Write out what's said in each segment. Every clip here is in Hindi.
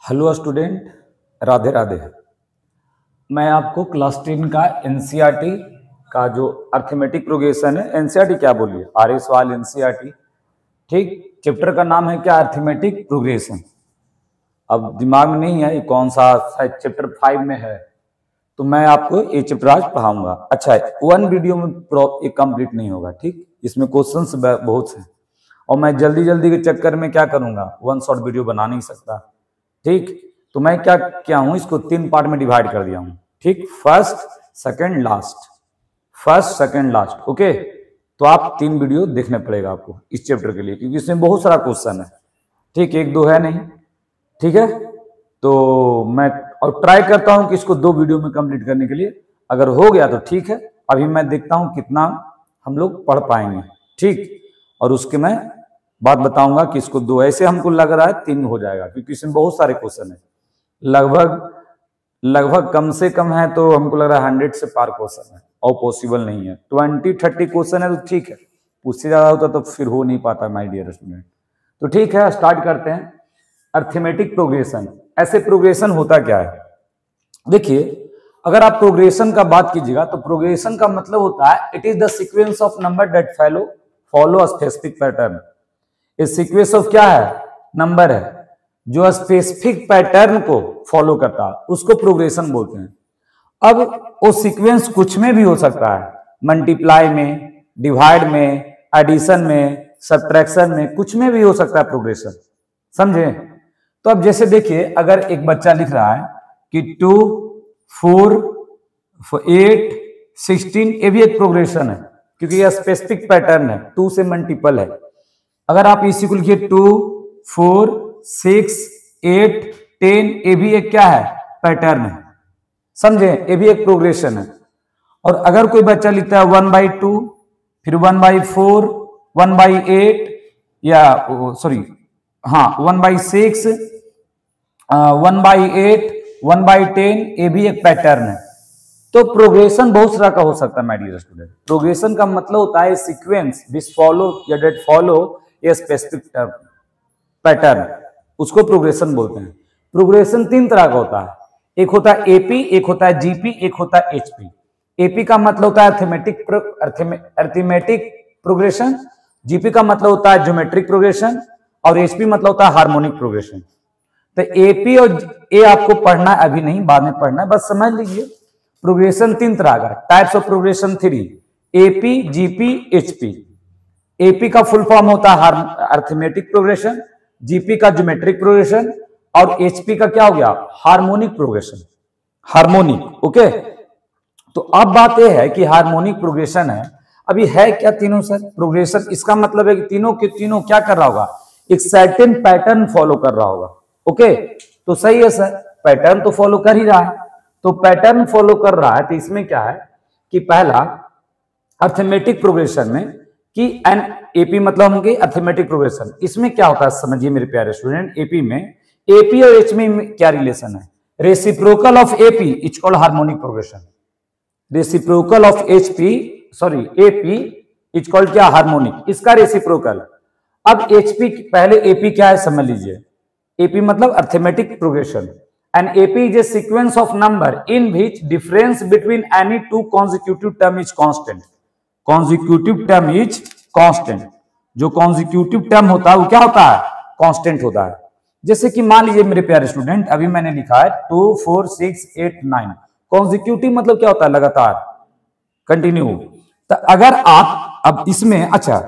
Hello student, Radhe Radhe. मैं आपको क्लास 10 का एनसीईआरटी का जो अर्थमेटिक प्रोग्रेशन है, एनसीईआरटी क्या बोलिए, आर्य सवाल एनसीईआरटी, ठीक। चैप्टर का नाम है क्या, अर्थमेटिक प्रोग्रेशन। अब दिमाग में नहीं है ये कौन सा, शायद चैप्टर 5 में है, तो मैं आपको ये चैप्टर आज पढ़ाऊंगा। अच्छा, वन वीडियो में ये कंप्लीट नहीं होगा, ठीक। इसमें क्वेश्चंस बहुत हैं और मैं जल्दी जल्दी के चक्कर में क्या करूंगा, वन शॉर्ट वीडियो बना नहीं सकता, ठीक। तो मैं क्या किया हूं, इसको 3 पार्ट में डिवाइड कर दिया हूं, ठीक। First second last, first second last, okay. तो आप 3 वीडियो देखने पड़ेगा आपको इस चैप्टर के लिए, क्योंकि इसमें बहुत सारा क्वेश्चन है, ठीक। 1-2 है नहीं, ठीक है। तो मैं और ट्राई करता हूं कि इसको 2 वीडियो में कंप्लीट करने के लिए, अगर हो गया तो ठीक है। अभी मैं देखता हूं कितना हम लोग पढ़ पाएंगे, ठीक। और उसके मैं बात बताऊंगा कि इसको 2, ऐसे हमको लग रहा है 3 हो जाएगा, क्योंकि इसमें बहुत सारे क्वेश्चन है, लगभग कम से कम है, तो हमको लग रहा है 100 से पार क्वेश्चन है और पॉसिबल नहीं है। 20-30 क्वेश्चन है तो ठीक है, उससे ज्यादा होता तो फिर हो नहीं पाता माय डियर स्टूडेंट। तो ठीक है, स्टार्ट करते हैं। अर्थमेटिक प्रोग्रेशन, ऐसे प्रोग्रेशन होता क्या है, देखिए। अगर आप प्रोग्रेशन का बात कीजिएगा तो प्रोग्रेशन का मतलब होता है it is the sequence of number that follow a specific pattern. इस सीक्वेंस ऑफ क्या है, नंबर है, जो स्पेसिफिक पैटर्न को फॉलो करता है, उसको प्रोग्रेशन बोलते हैं। अब वो सीक्वेंस कुछ में भी हो सकता है, मल्टीप्लाई में, डिवाइड में, एडिशन में, सब्ट्रैक्शन में, कुछ में भी हो सकता है प्रोग्रेशन, समझे। तो अब जैसे देखिए, अगर एक बच्चा लिख रहा है कि 2, 4, 8, 16, ये भी एक प्रोग्रेशन है, क्योंकि यह स्पेसिफिक पैटर्न है, 2 से मल्टीपल है। अगर आप इसी को लिखिए 2, 4, 6, 8, 10, ये भी एक क्या है, पैटर्न है, समझे, ये भी एक प्रोग्रेशन है। और अगर कोई बच्चा लिखता है 1/2, फिर 1/4, 1/8, या सॉरी हाँ 1/6, 1/8, 1/10, ये भी एक पैटर्न है। तो प्रोग्रेशन बहुत तरह का हो सकता है माय डियर स्टूडेंट। प्रोग्रेशन का मतलब होता है सीक्वेंस विच फॉलो या that follow a specific pattern, उसको प्रोग्रेशन बोलते हैं। प्रोग्रेशन 3 तरह का होता है, एक होता है एपी, एक होता है जीपी, एक होता है एचपी। एपी का मतलब होता है अर्थमेटिक प्रोग्रेशन, जीपी का मतलब होता है ज्योमेट्रिक प्रोग्रेशन, और एचपी मतलब होता है हार्मोनिक प्रोग्रेशन। तो एपी और ए आपको पढ़ना है, अभी नहीं, बाद में पढ़ना है, बस समझ लीजिए। प्रोग्रेशन 3 तरह का, types of progression 3, AP, GP, HP. AP का फुल फॉर्म होता है अर्थमेटिक प्रोग्रेशन, जीपी का ज्योमेट्रिक प्रोग्रेशन, और एचपी का क्या हो गया, हार्मोनिक प्रोग्रेशन, हार्मोनिक, ओके। तो अब बात यह है कि हार्मोनिक प्रोग्रेशन है, अभी है क्या तीनों सर प्रोग्रेशन, इसका मतलब है कि तीनों के तीनों क्या कर रहा होगा, एक सर्टेन पैटर्न फॉलो कर रहा होगा, ओके। तो सही है सर, पैटर्न तो फॉलो कर ही रहा है। तो पैटर्न फॉलो कर रहा है, तो इसमें क्या है कि पहला अर्थमेटिक प्रोग्रेशन में कि एन एपी मतलब होंगे अर्थमेटिक प्रोग्रेशन, इसमें क्या होता है समझिए मेरे प्यारे स्टूडेंट। एपी में, एपी और एचपी में क्या रिलेशन है, reciprocal of AP is called harmonic progression, reciprocal of AP is called क्या, हार्मोनिक, इसका रेसिप्रोकल। अब एचपी, पहले एपी क्या है समझ लीजिए। एपी मतलब arithmetic progression, and AP is a sequence of number in which difference between any two consecutive term is constant. Consecutive term is constant. जो consecutive term होता है वो क्या होता है, constant होता है। जैसे कि मान लीजिए मेरे प्यारे स्टूडेंट, अभी मैंने लिखा है 2, 4, 6, 8, 9। Consecutive मतलब क्या होता है, लगातार, कंटिन्यू। तो अगर आप अब इसमें, अच्छा,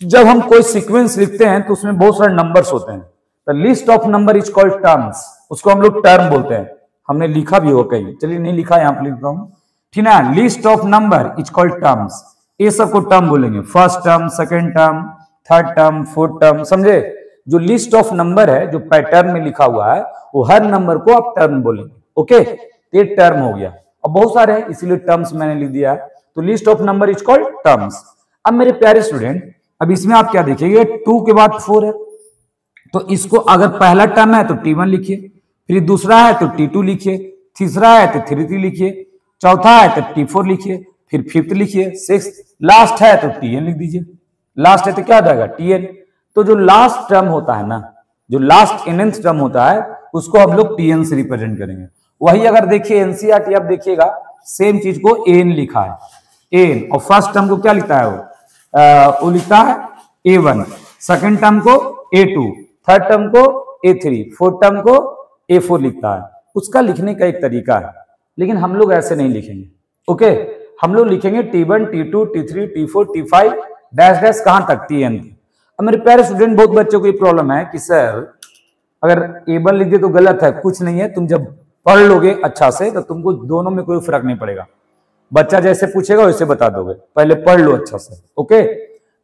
जब हम कोई सीक्वेंस लिखते हैं तो उसमें बहुत सारे नंबर्स होते हैं, तो list of number is called terms, उसको हम लोग टर्म बोलते हैं। हमने लिखा भी हो कहीं, चलिए नहीं लिखा, यहां पर लिखता हूं, ठीक है। List of number is called terms, ये सबको टर्म बोलेंगे, first term, second term, third term, fourth term, समझे। जो लिस्ट ऑफ नंबर है, जो पैटर्न में लिखा हुआ है, वो हर नंबर को आप टर्म बोलेंगे, ओके। ये टर्म हो गया, अब बहुत सारे हैं इसीलिए टर्म्स मैंने लिख दिया है। तो list of number is called terms. अब मेरे प्यारे स्टूडेंट, अब इसमें आप क्या देखिए, 2 के बाद 4 है, तो इसको अगर पहला टर्म है तो T1 लिखिए, फिर दूसरा है तो T2 लिखिए, तीसरा है तो 3 लिखिए, चौथा है तो T4 लिखिए, फिर 5th लिखिए, 6th, लास्ट है तो Tn लिख दीजिए। लास्ट है तो क्या आ जाएगा, Tn। तो जो लास्ट टर्म होता है ना, जो लास्ट nth टर्म होता है उसको हम लोग टीएन से रिप्रेजेंट करेंगे। वही अगर देखिए एनसीईआरटी आप देखिएगा सेम चीज को एन लिखा है, एन, और फर्स्ट टर्म को क्या लिखता है वो लिखता है A1, सेकंड टर्म को A2, थर्ड टर्म को A3, फोर्थ टर्म को A4 लिखता है। उसका लिखने का एक तरीका है, लेकिन हम लोग ऐसे नहीं लिखेंगे। ओके, हम लोग लिखेंगे T1, T2, T3, T4, T5 dash dash कहां तक Tn। अब मेरे प्यारे स्टूडेंट, बहुत बच्चों को ये प्रॉब्लम है कि सर अगर A1 लिख दे तो गलत है। कुछ नहीं है, तुम जब पढ़ लोगे अच्छा से तो तुमको दोनों में कोई फर्क नहीं पड़ेगा। बच्चा जैसे पूछेगा वैसे बता दोगे, पहले पढ़ लो अच्छा से। ओके,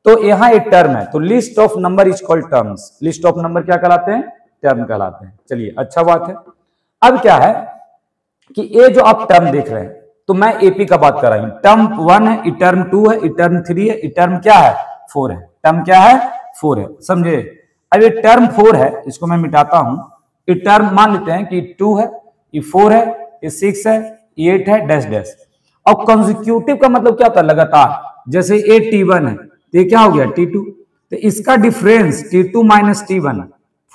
तो यहाँ एक टर्म है, तो list of number is called terms. List of number क्या कहलाते हैं? टर्म कहलाते हैं। चलिए, अच्छा बात है। अब क्या है कि ये जो आप टर्म देख रहे हैं, तो मैं एपी का बात कर रहा हूं। टर्म 1 है, टर्म 2 है, टर्म 3 है, टर्म क्या है? 4 है। टर्म क्या है? 4 है, समझे? अब ये टर्म 4 है, इसको मैं मिटाता हूं। ये टर्म मान लेते हैं कि 2 है, ये 4 है, ये 6 है, ये 8 है, डैश डैश। और कॉन्जिक्यूटिव का मतलब क्या होता है? लगातार। जैसे ये T1 है तो ये क्या हो गया? T2। तो इसका difference T2 minus T1,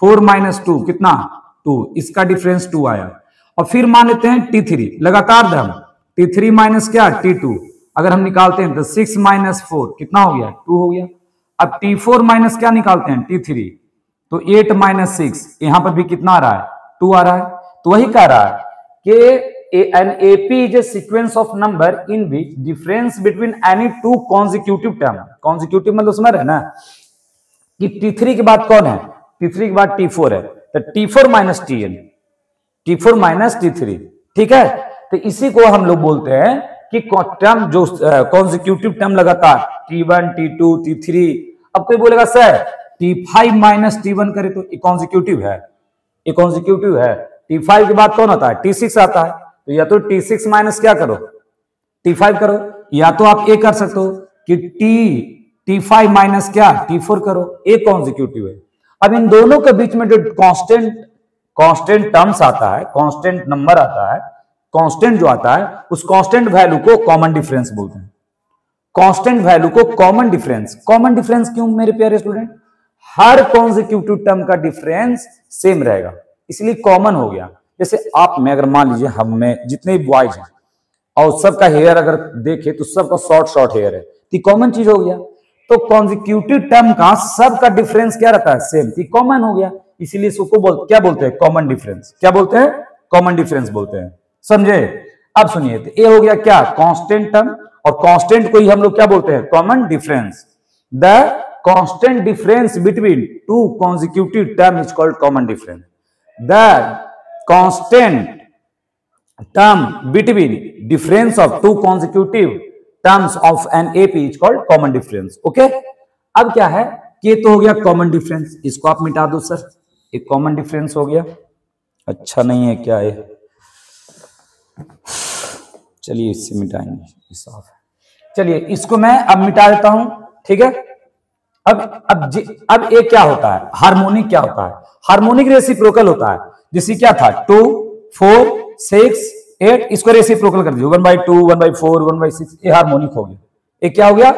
4 minus 2 कितना? 2। इसका डिफरेंस 2 आया। और फिर मान लेते हैं T3, लगातार धर्म, T3 माइनस क्या? T2। अगर हम निकालते हैं तो 6 माइनस 4 कितना हो गया? 2 हो गया। अब T4 माइनस क्या निकालते हैं? T3, तो 8 माइनस 6, यहां पर भी कितना आ रहा है? 2 आ रहा है। तो वही कह रहा है कि an AP is a sequence of number in which difference between any two consecutive term, consecutive मतलब समझ रहे हैं ना कि T3 के बाद कौन है? T3 के बाद T4 है, तो T4 minus Tn, T4 minus T3, ठीक है। तो इसी को हम लोग बोलते हैं कि टर्म जो कॉन्जिक्यूटिव टर्म लगातार T1, T2, T3। अब कोई बोलेगा सर T5 माइनस T1 करे तो कॉन्जिक्यूटिव है, ये कॉन्जिक्यूटिव है। T5 के बाद कौन आता है? T6 आता है। तो या तो T6 माइनस क्या करो? T5 करो, या तो आप ये कर सकते हो कि T5 माइनस क्या? T4 करो। ये कॉन्जिक्यूटिव है। अब इन दोनों के बीच में जो कांस्टेंट टर्म्स आता है, कांस्टेंट नंबर आता है, कांस्टेंट जो आता है, उस कांस्टेंट वैल्यू को कॉमन डिफरेंस बोलते हैं। कांस्टेंट वैल्यू को कॉमन डिफरेंस। कॉमन डिफरेंस क्यों मेरे प्यारे स्टूडेंट? हर कॉन्जिक्यूटिव टर्म का डिफरेंस सेम रहेगा, इसलिए कॉमन हो गया। जैसे आप में अगर मान लीजिए हम में जितने बॉयज हैं और सबका हेयर अगर देखे तो सबका शॉर्ट हेयर है, तो कॉमन चीज हो गया। तो कॉन्जिक्यूटिव टर्म का सबका डिफरेंस क्या रहता है? सेम, तो कॉमन हो गया। इसीलिए इसको क्या बोलते हैं? Common difference. क्या बोलते हैं? कॉमन डिफरेंस बोलते हैं, समझे? अब सुनिए, तो ये हो गया क्या? कांस्टेंट टर्म, और कांस्टेंट को ही हम लोग क्या बोलते हैं? Common difference. The constant difference between two consecutive term is called common difference. The constant term between difference of two consecutive terms of an AP is called common difference. Okay? अब क्या है कि ये तो हो गया कॉमन डिफरेंस, इसको आप मिटा दो सर, एक कॉमन डिफरेंस हो गया। अच्छा नहीं है क्या ये? चलिए इससे मिटाएंगे, साफ है। चलिए इसको मैं अब मिटा देता हूं, ठीक है। अब ये क्या होता है? हार्मोनिक क्या होता है? हार्मोनिक रेसिप्रोकल होता है। जैसे क्या था? 2, 4, 6, 8, इसको रेसिप्रोकल कर दीजिए, 1/2, 1/4, 1/6, ये हार्मोनिक हो गया। ये क्या हो गया?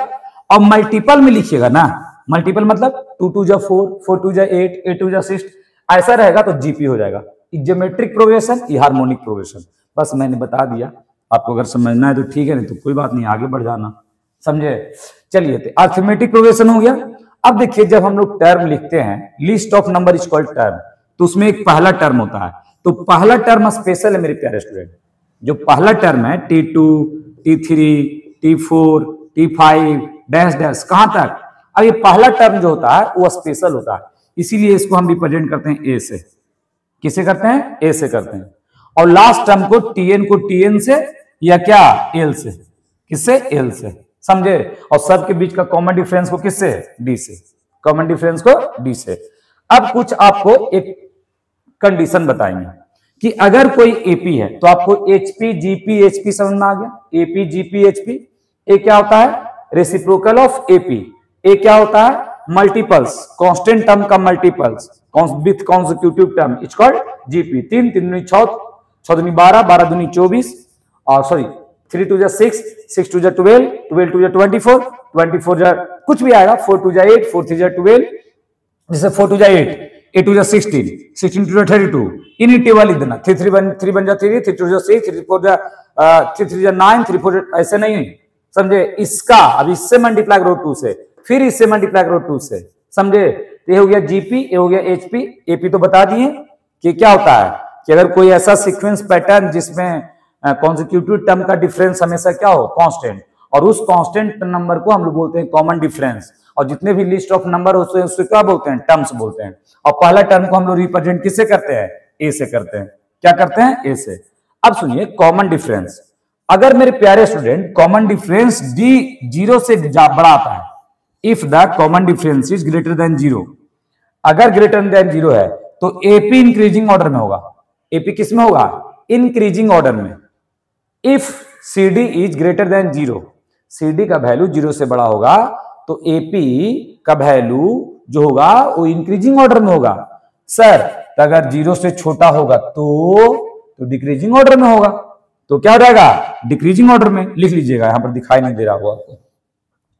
अब मल्टीपल में लिखिएगा ना, मल्टीपल मतलब 2 2 जा 4, 4 2 जा 8, 8 2 जा 6, ऐसा रहेगा तो जीपी हो जाएगा। ज्योमेट्रिक प्रोग्रेशन, ये हार्मोनिक प्रोग्रेशन। बस मैंने बता दिया, आपको अगर समझना है तो ठीक है, नहीं तो कोई बात नहीं, आगे बढ़ जाना, समझे? चलिए, तो अरिथमेटिक प्रोग्रेशन हो गया। अब देखिए, जब हम लोग टर्म लिखते हैं, list of number is called term, तो उसमें एक पहला टर्म होता है। तो पहला टर्म स्पेशल है मेरे प्यारे स्टूडेंट। जो पहला टर्म है T2, T3, T4, T5 dash dash कहां तक? अब ये पहला टर्म जो होता है वो स्पेशल होता है, इसीलिए इसको हम रिप्रेजेंट करते हैं ए से। किसे करते हैं? ए से करते हैं। और लास्ट टर्म को Tn से, या क्या? एल से। किससे? एल से, समझे? और सबके बीच का कॉमन डिफरेंस को किससे? डी से। कॉमन डिफरेंस को डी से। अब कुछ आपको एक कंडीशन बताएंगे कि अगर कोई एपी है तो आपको एचपी, जीपी, एचपी समझ में आ गया? AP, GP, HP. ए क्या होता है? Reciprocal of AP. ए क्या होता है? मल्टीपल्स, कांस्टेंट टर्म का multiples with consecutive term is called GP. 3 3 दूनी 6, 6 दूनी 12, 12 दूनी 24, और सॉरी 3 2 जा 6, 6 2 जा 12, 12 2 जा 24, 24 जा कुछ भी आएगा, 4 2 जा 8, 4 3 जा 12, जैसे 4 2 जा 8, 8 टू 16, 16 टू 32, इनिटेबल लिख देना, 3 बन जा 3, 3 टू 6, 3 4 जा 3 3 जा 9, 3 4 ऐसे नहीं, समझे। इसका अब इससे मल्टीप्लाई करो 2 से, फिर इससे मल्टीप्लाई करो 2 से, समझे। तो ये हो गया जीपी, ये हो गया एचपी। एपी तो बता दिए कि क्या होता है कि अगर कोई ऐसा सीक्वेंस पैटर्न जिसमें कॉन्सेक्यूटिव टर्म का डिफरेंस हमेशा क्या हो, कांस्टेंट, और उस कांस्टेंट नंबर को हम लोग बोलते हैं कॉमन डिफरेंस, और जितने भी लिस्ट ऑफ नंबर होते हैं उससे क्या बोलते हैं, टर्म्स बोलते हैं। और पहला टर्म को हम लोग रिप्रेजेंट किससे करते हैं, ए से करते हैं। क्या करते हैं, ए से। अब सुनिए कॉमन डिफरेंस, अगर मेरे प्यारे स्टूडेंट कॉमन डिफरेंस डी 0 से बड़ा आता है, if the common difference is greater than 0, अगर ग्रेटर देन 0 है तो एपी इंक्रीजिंग ऑर्डर में होगा। एपी किस में होगा, इंक्रीजिंग ऑर्डर में। If CD is greater than 0, CD का वैल्यू 0 से बड़ा होगा तो एपी का वैल्यू जो होगा वो इंक्रीजिंग ऑर्डर में होगा। सर तो अगर 0 से छोटा होगा तो डिक्रीजिंग ऑर्डर में होगा, तो क्या हो जाएगा, डिक्रीजिंग ऑर्डर में। लिख लीजिएगा, यहां पर दिखाई नहीं दे रहा होगा आपको,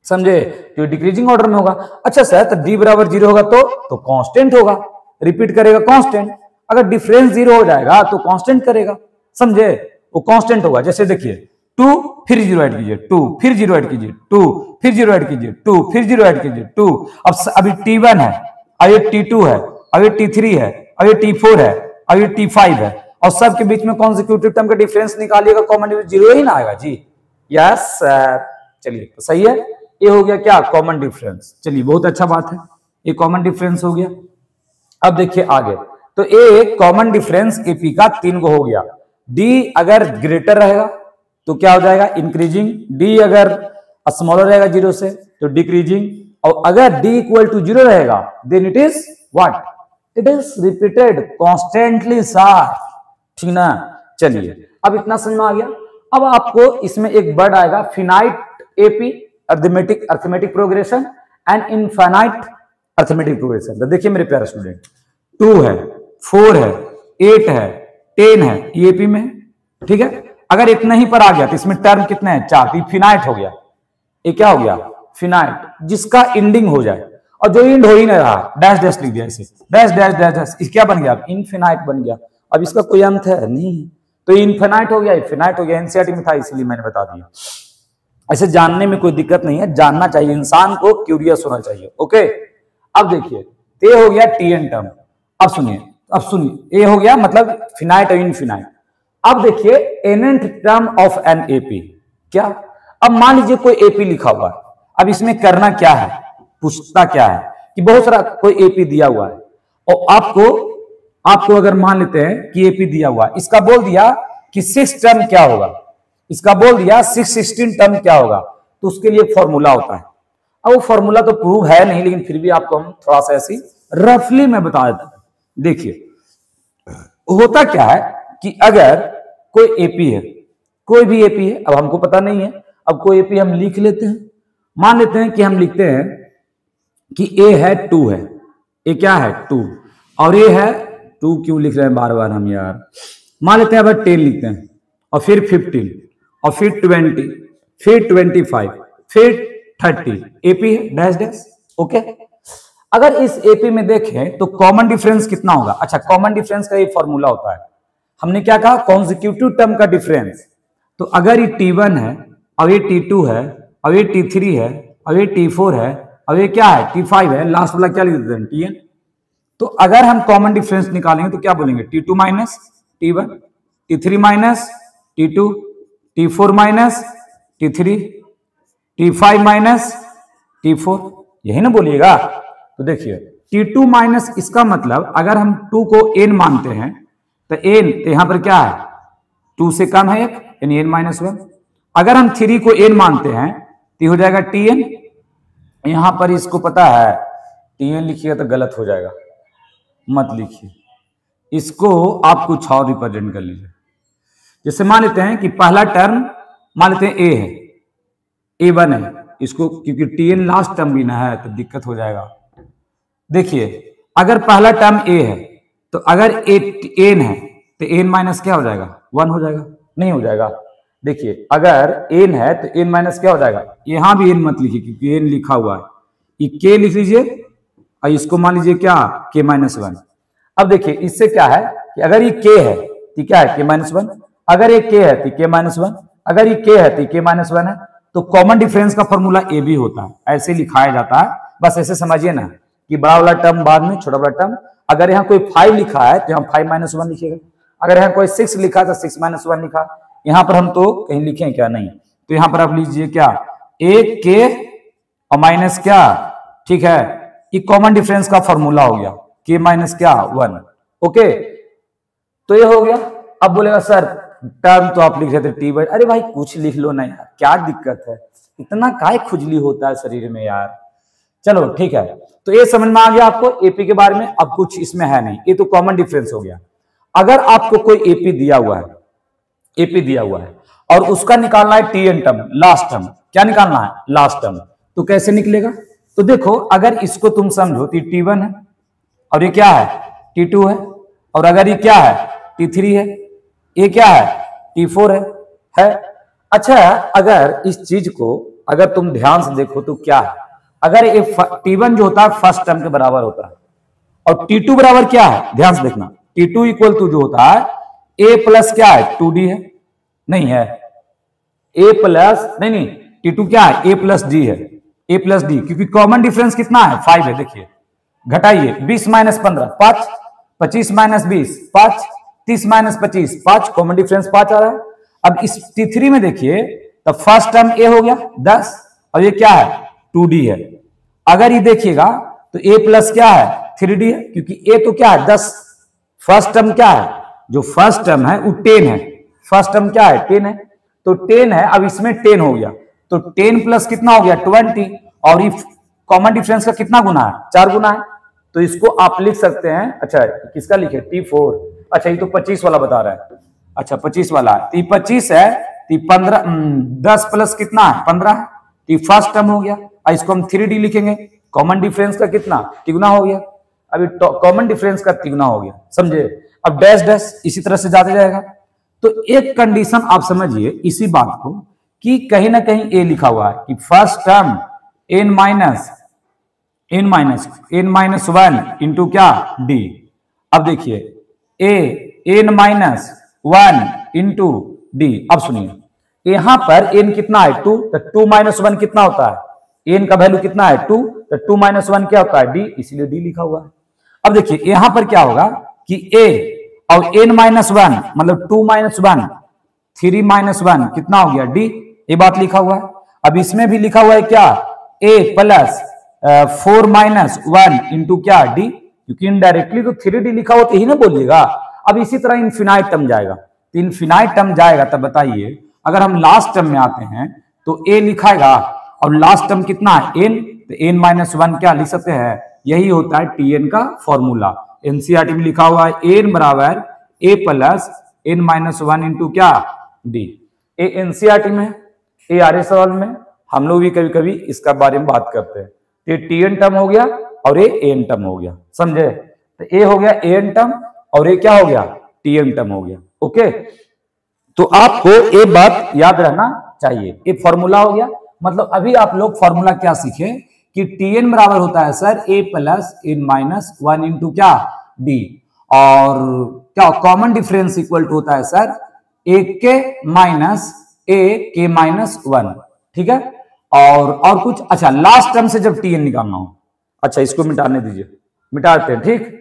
समझे, तो डिक्रीजिंग ऑर्डर में होगा। अच्छा सर तो डी बराबर 0 होगा तो कांस्टेंट होगा, रिपीट करेगा कांस्टेंट। अगर डिफरेंस 0 हो जाएगा तो कांस्टेंट करेगा, समझे, वो कांस्टेंट होगा। जैसे देखिए 2 फिर 0 ऐड कीजिए, 2 फिर 0 ऐड कीजिए, 2 फिर 0 ऐड कीजिए, 2 फिर 0 ऐड कीजिए, 2। अब अभी T1 है, अब ये T2 है, अब ये T3 है, अब ये T4 है, अब ये T5 है, और सबके बीच में कॉन्सेक्यूटिव टर्म का डिफरेंस निकालिएगा, कॉमन डिफरेंस 0 ही ना आएगा जी। यस सर, चलिए तो सही है। ये हो गया क्या, कॉमन डिफरेंस। चलिए बहुत अच्छा बात है, ये कॉमन डिफरेंस हो गया। अब देखिए आगे, तो ए कॉमन डिफरेंस एपी का 3 गो हो गया। डी अगर ग्रेटर रहेगा तो क्या हो जाएगा, इंक्रीजिंग। डी अगर स्मॉलर रहेगा 0 से तो डिक्रीजिंग, और अगर डी इक्वल टू 0 रहेगा then it is what, it is repeated constantly sir, ठीक ना। चलिए अब इतना समझ में आ गया। अब आपको इसमें एक वर्ड आएगा finite AP, arithmetic progression and infinite arithmetic progression. तो देखिए मेरे प्यारे स्टूडेंट, 2 है, 4 है, 8 है, 10 है, ये एपी में, ठीक है। अगर इतना ही पर आ गया तो इसमें टर्म कितने हैं, 4, तो फिनाइट हो गया। ये क्या हो गया, फिनाइट, जिसका एंडिंग हो जाए, और जो एंड हो ही नहीं रहा, डैश डैश लिख दिया ऐसे, डैश डैश डैश डैश, क्या बन गया, इनफिनाइट बन गया। अब इसका कोई अंत है नहीं, तो इनफिनाइट हो गया, फिनाइट हो गया। एनसीईआरटी में था इसलिए मैंने बता दिया। ऐसे जानने में कोई दिक्कत नहीं है, जानना चाहिए, इंसान को क्यूरियस होना चाहिए। ओके, अब देखिए ये हो गया टीएन टर्म। अब सुनिए ये हो गया मतलब फिनाइट और इनफिनाइट। अब देखिए एनेंथ टर्म ऑफ एन एपी, क्या, अब मान लीजिए कोई एपी लिखा हुआ है। अब इसमें करना क्या है, पूछता क्या है कि बहुत सारा कोई एपी दिया हुआ है, और आपको अगर मान लेते हैं कि एपी दिया हुआ है, इसका बोल दिया कि 6 टर्म क्या होगा, इसका बोल दिया 616 टर्म क्या होगा, तो उसके लिए फॉर्मूला होता है। अब वो फॉर्मूला तो प्रूव है नहीं, लेकिन फिर भी आपको हम थोड़ा सा ऐसी रफली मैं बता देता हूं। देखिए होता क्या है कि अगर कोई एपी है, कोई भी एपी है, अब हमको पता नहीं है, अब कोई एपी हम लिख लेते हैं। मान लेते हैं कि हम लिखते हैं कि ए है 2 है, ए क्या है 2, और ए है 2, क्यों लिख रहे हैं बार बार हम यार। मान लेते हैं अब 10 लिखते हैं, और फिर 15, और फिर 20, फिर 25, फिर 30, एपी है डैश डैश। ओके, अगर इस एपी में देखें तो कॉमन डिफरेंस कितना होगा। अच्छा, कॉमन डिफरेंस का ये फॉर्मूला होता है, हमने क्या कहा, कॉन्सेक्यूटिव टर्म का डिफरेंस। तो अगर ये T1 है, अब ये T2 है, अब ये T3 है, अब ये T4 है, अब ये क्या है T5 है, लास्ट वाला क्या लिख देते हैं Tn। तो अगर हम कॉमन डिफरेंस निकालेंगे तो क्या बोलेंगे, T2 minus T1, T3 minus T2, T4 minus T3, T5 minus T4, यही ना बोलिएगा। तो देखिए T2 माइनस, इसका मतलब अगर हम 2 को n मानते हैं तो n, तो यहां पर क्या है 2 से कम है 1, यानी n-1। अगर हम 3 को n मानते हैं तो हो जाएगा Tn। यहां पर इसको पता है Tn लिखिएगा तो गलत हो जाएगा, मत लिखिए, इसको आप कुछ और रिप्रेजेंट कर लीजिए। जैसे मान लेते हैं कि पहला टर्म मान लेते हैं a है, A1 है, इसको क्योंकि Tn लास्ट टर्म भी ना है तो दिक्कत हो जाएगा। देखिए अगर पहला टर्म a है तो अगर n है तो n माइनस क्या हो जाएगा 1 हो जाएगा, नहीं हो जाएगा। देखिए अगर n है तो n माइनस क्या हो जाएगा, यहां भी n मत लिखिए क्योंकि n लिखा हुआ है, ये k लिख लीजिए और इसको मान लीजिए क्या k माइनस वन। अब देखिए इससे क्या है कि अगर ये k है तो क्या है k माइनस वन, अगर ये k है तो k माइनस वन, अगर ये k है तो k माइनस वन है। तो कॉमन डिफरेंस का फॉर्मूला ए भी होता है, ऐसे लिखाया जाता है। बस ऐसे समझिए ना कि बड़ा वाला टर्म बाद में, छोटा वाला टर्म। अगर यहाँ कोई 5 लिखा है तो यहाँ 5 माइनस वन लिखिएगा, अगर यहाँ कोई 6 लिखा है तो 6 माइनस वन लिखा। यहाँ पर हम तो कहीं लिखे क्या नहीं, तो यहाँ पर आप लीजिए क्या ए के और माइनस क्या, ठीक है, ये कॉमन डिफरेंस का फॉर्मूला हो गया के माइनस क्या वन। ओके, तो ये हो गया। अब बोलेगा सर टर्म तो आप लिख रहे थे टी बाई, अरे भाई कुछ लिख लो ना यार, क्या दिक्कत है, इतना काय खुजली होता है शरीर में यार। चलो ठीक है, तो ये समझ में आ गया आपको एपी के बारे में। अब कुछ इसमें है नहीं, ये तो कॉमन डिफरेंस हो गया। अगर आपको कोई एपी दिया हुआ है, एपी दिया हुआ है और उसका निकालना है टीएन टर्म, लास्ट टर्म, क्या निकालना है लास्ट टर्म, तो कैसे निकलेगा? तो देखो अगर इसको तुम समझो तो T1 है और ये क्या है T2 है, और अगर ये क्या है T3 है, ये क्या है T4 है। अच्छा, अगर इस चीज को अगर तुम ध्यान से देखो तो क्या है, अगर ये T1 जो होता है फर्स्ट टर्म के बराबर होता है और T2 बराबर क्या है, ध्यान से देखना, T2 इक्वल टू जो होता है A प्लस क्या है 2D है, नहीं है A प्लस नहीं T2 क्या है A प्लस D है, A प्लस D, क्योंकि कॉमन डिफरेंस कितना है 5 है। देखिए घटाइए 20 minus 15 5, 25 minus 20 5, 30 minus 25 5, common difference 5 आ रहा है। अब इस T3 में देखिए तो फर्स्ट टर्म A हो गया 10 और ये क्या है 2D है। अगर ये देखिएगा तो A प्लस क्या है 3D है, क्योंकि A तो क्या है 10, फर्स्ट टर्म क्या है, जो फर्स्ट टर्म है वो 10 है, फर्स्ट टर्म क्या है 10 है, तो 10 है। अब इसमें 10 हो गया तो 10 प्लस कितना हो गया 20, और ये कॉमन डिफरेंस का कितना गुना है 4 गुना है, तो इसको आप लिख सकते हैं। अच्छा किसका लिखे T4, अच्छा ये तो 25 वाला बता रहा है, अच्छा 25 वाला है, तो 25 है तो 15 10 प्लस कितना है 15 है, तो फर्स्ट टर्म हो गया। इसको हम 3D लिखेंगे, कॉमन डिफरेंस का कितना तिगुना हो गया, अभी कॉमन डिफरेंस का तिगुना हो गया, समझे। अब डैश डैश इसी तरह से जाते जाएगा। तो एक कंडीशन आप समझिए इसी बात को कि कहीं ना कहीं ए लिखा हुआ है कि first term n minus one into क्या d। अब देखिए n minus one into d। अब सुनिए यहां पर n कितना है 2, तो 2 माइनस वन कितना होता है, n का वैल्यू कितना है 2, तो 2 माइनस वन क्या होता है d, इसलिए d लिखा हुआ है। अब देखिए यहां पर क्या होगा कि a और n माइनस वन मतलब 2 माइनस वन 3 माइनस वन कितना हो गया d, ये बात लिखा हुआ है। अब इसमें भी लिखा हुआ है क्या a plus 4 minus one into क्या d, क्योंकि इनडायरेक्टली तो 3D लिखा हुआ तो यही ना बोलिएगा। अब इसी तरह इनफिनाइट टर्म जाएगा, तो इनफिनाइट टर्म जाएगा तब बताइए अगर हम लास्ट टर्म में आते हैं तो a लिखाएगा और लास्ट टर्म कितना है n, तो n माइनस वन क्या लिख सकते हैं, यही होता है Tn का फॉर्मूला। एनसीईआरटी में लिखा हुआ है n बराबर a plus n minus one into क्या d। ए एनसीईआरटी में ए आरए सवाल में हम लोग भी कभी कभी इसका बारे में बात करते हैं। ये Tn टर्म हो गया और ये an टर्म हो गया, समझे। तो ए हो गया an टर्म और ये क्या हो गया Tn टर्म हो गया। ओके, तो आपको ये बात याद रहना चाहिए। ये फॉर्मूला हो गया, मतलब अभी आप लोग फॉर्मूला क्या सीखे कि Tn बराबर होता है sir a plus n minus one into क्या d, और क्या कॉमन डिफरेंस इक्वल टू होता है सर a के माइनस a के माइनस वन, ठीक है। और कुछ, अच्छा लास्ट टर्म से जब Tn निकालना हो, अच्छा इसको मिटाने दीजिए, मिटाते हैं, ठीक।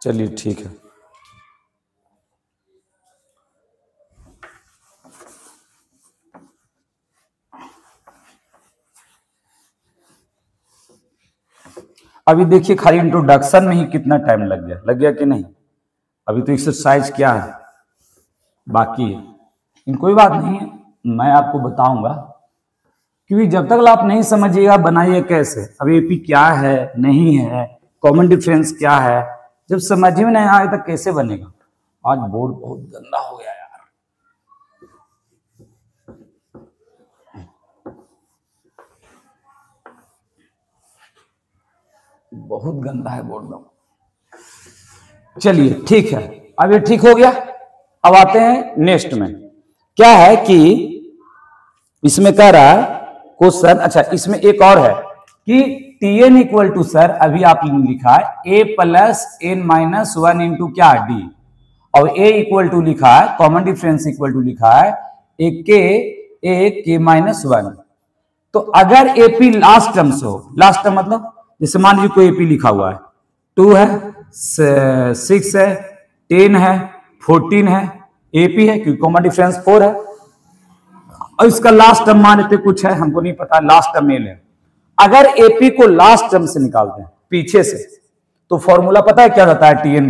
चलिए ठीक है, अभी देखिए खाली इंट्रोडक्शन में ही कितना टाइम लग गया कि नहीं। अभी तो एक्सरसाइज क्या है बाकी है, इन कोई बात नहीं है, मैं आपको बताऊंगा, क्योंकि जब तक आप नहीं समझिएगा बनाइए कैसे, अभी एपी क्या है नहीं है, कॉमन डिफरेंस क्या है, जब समझ में नहीं आए तो कैसे बनेगा। आज बोर्ड बहुत गंदा हो गया यार, बहुत गंदा है बोर्ड में। चलिए ठीक है, अब ये ठीक हो गया। अब आते हैं नेक्स्ट में, क्या है कि इसमें कह रहा है क्वेश्चन, अच्छा इसमें एक और है कि Tn इक्वल टू सर अभी आपने लिखा है a plus n minus one into क्या डी, और a इक्वल टू लिखा है कॉमन डिफरेंस इक्वल टू लिखा है a k माइनस वन। तो अगर एपी लास्ट टर्म से हो, लास्ट टर्म मतलब जैसे मान लीजिए कोई एपी लिखा हुआ है 2 है 6 है 10 है 14 है, एपी है क्योंकि कॉमन डिफरेंस 4 है, और इसका लास्ट टर्म मान लेते कुछ है, हमको नहीं पता लास्ट टर्म ले। अगर एपी को लास्ट टर्म से निकालते हैं पीछे से, तो फॉर्मूला पता है क्या रहता है, टीएन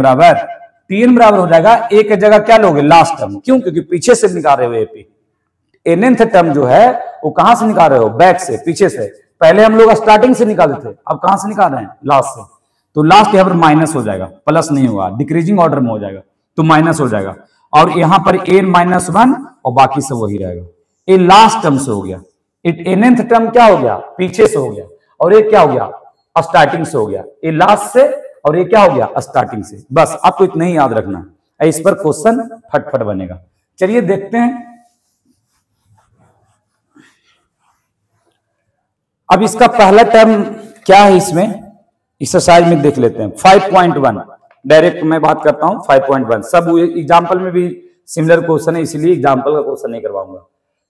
बराबर हो जाएगा ए की जगह क्या लोगे लास्ट टर्म, क्यों क्योंकि पीछे से निकाल रहे हो एपी। nth टर्म जो है वो कहां से निकाल रहे हो, बैक से, पीछे से। पहले हम लोग स्टार्टिंग से निकाले थे, अब कहां से निकाल रहे हैं, लास्ट से। तो लास्ट यहां पर माइनस हो जाएगा, प्लस नहीं होगा, डिक्रीजिंग ऑर्डर में हो जाएगा तो माइनस हो जाएगा, और यहां पर n माइनस वन और बाकी सब वही रहेगा। ये लास्ट टर्म से हो गया, nth टर्म क्या हो गया, पीछे से हो गया, और ये क्या हो गया, स्टार्टिंग से हो गया। ये लास्ट से और ये क्या हो गया, स्टार्टिंग से। बस आपको इतना ही याद रखना है, इस पर क्वेश्चन फटफट बनेगा। चलिए देखते हैं अब इसका पहला टर्म क्या है, इसमें एक्सरसाइज में देख लेते हैं। 5.1 डायरेक्ट मैं बात करता हूं 5.1, सब एग्जाम्पल में भी सिमिलर क्वेश्चन है, इसलिए एग्जाम्पल का क्वेश्चन नहीं करवाऊंगा।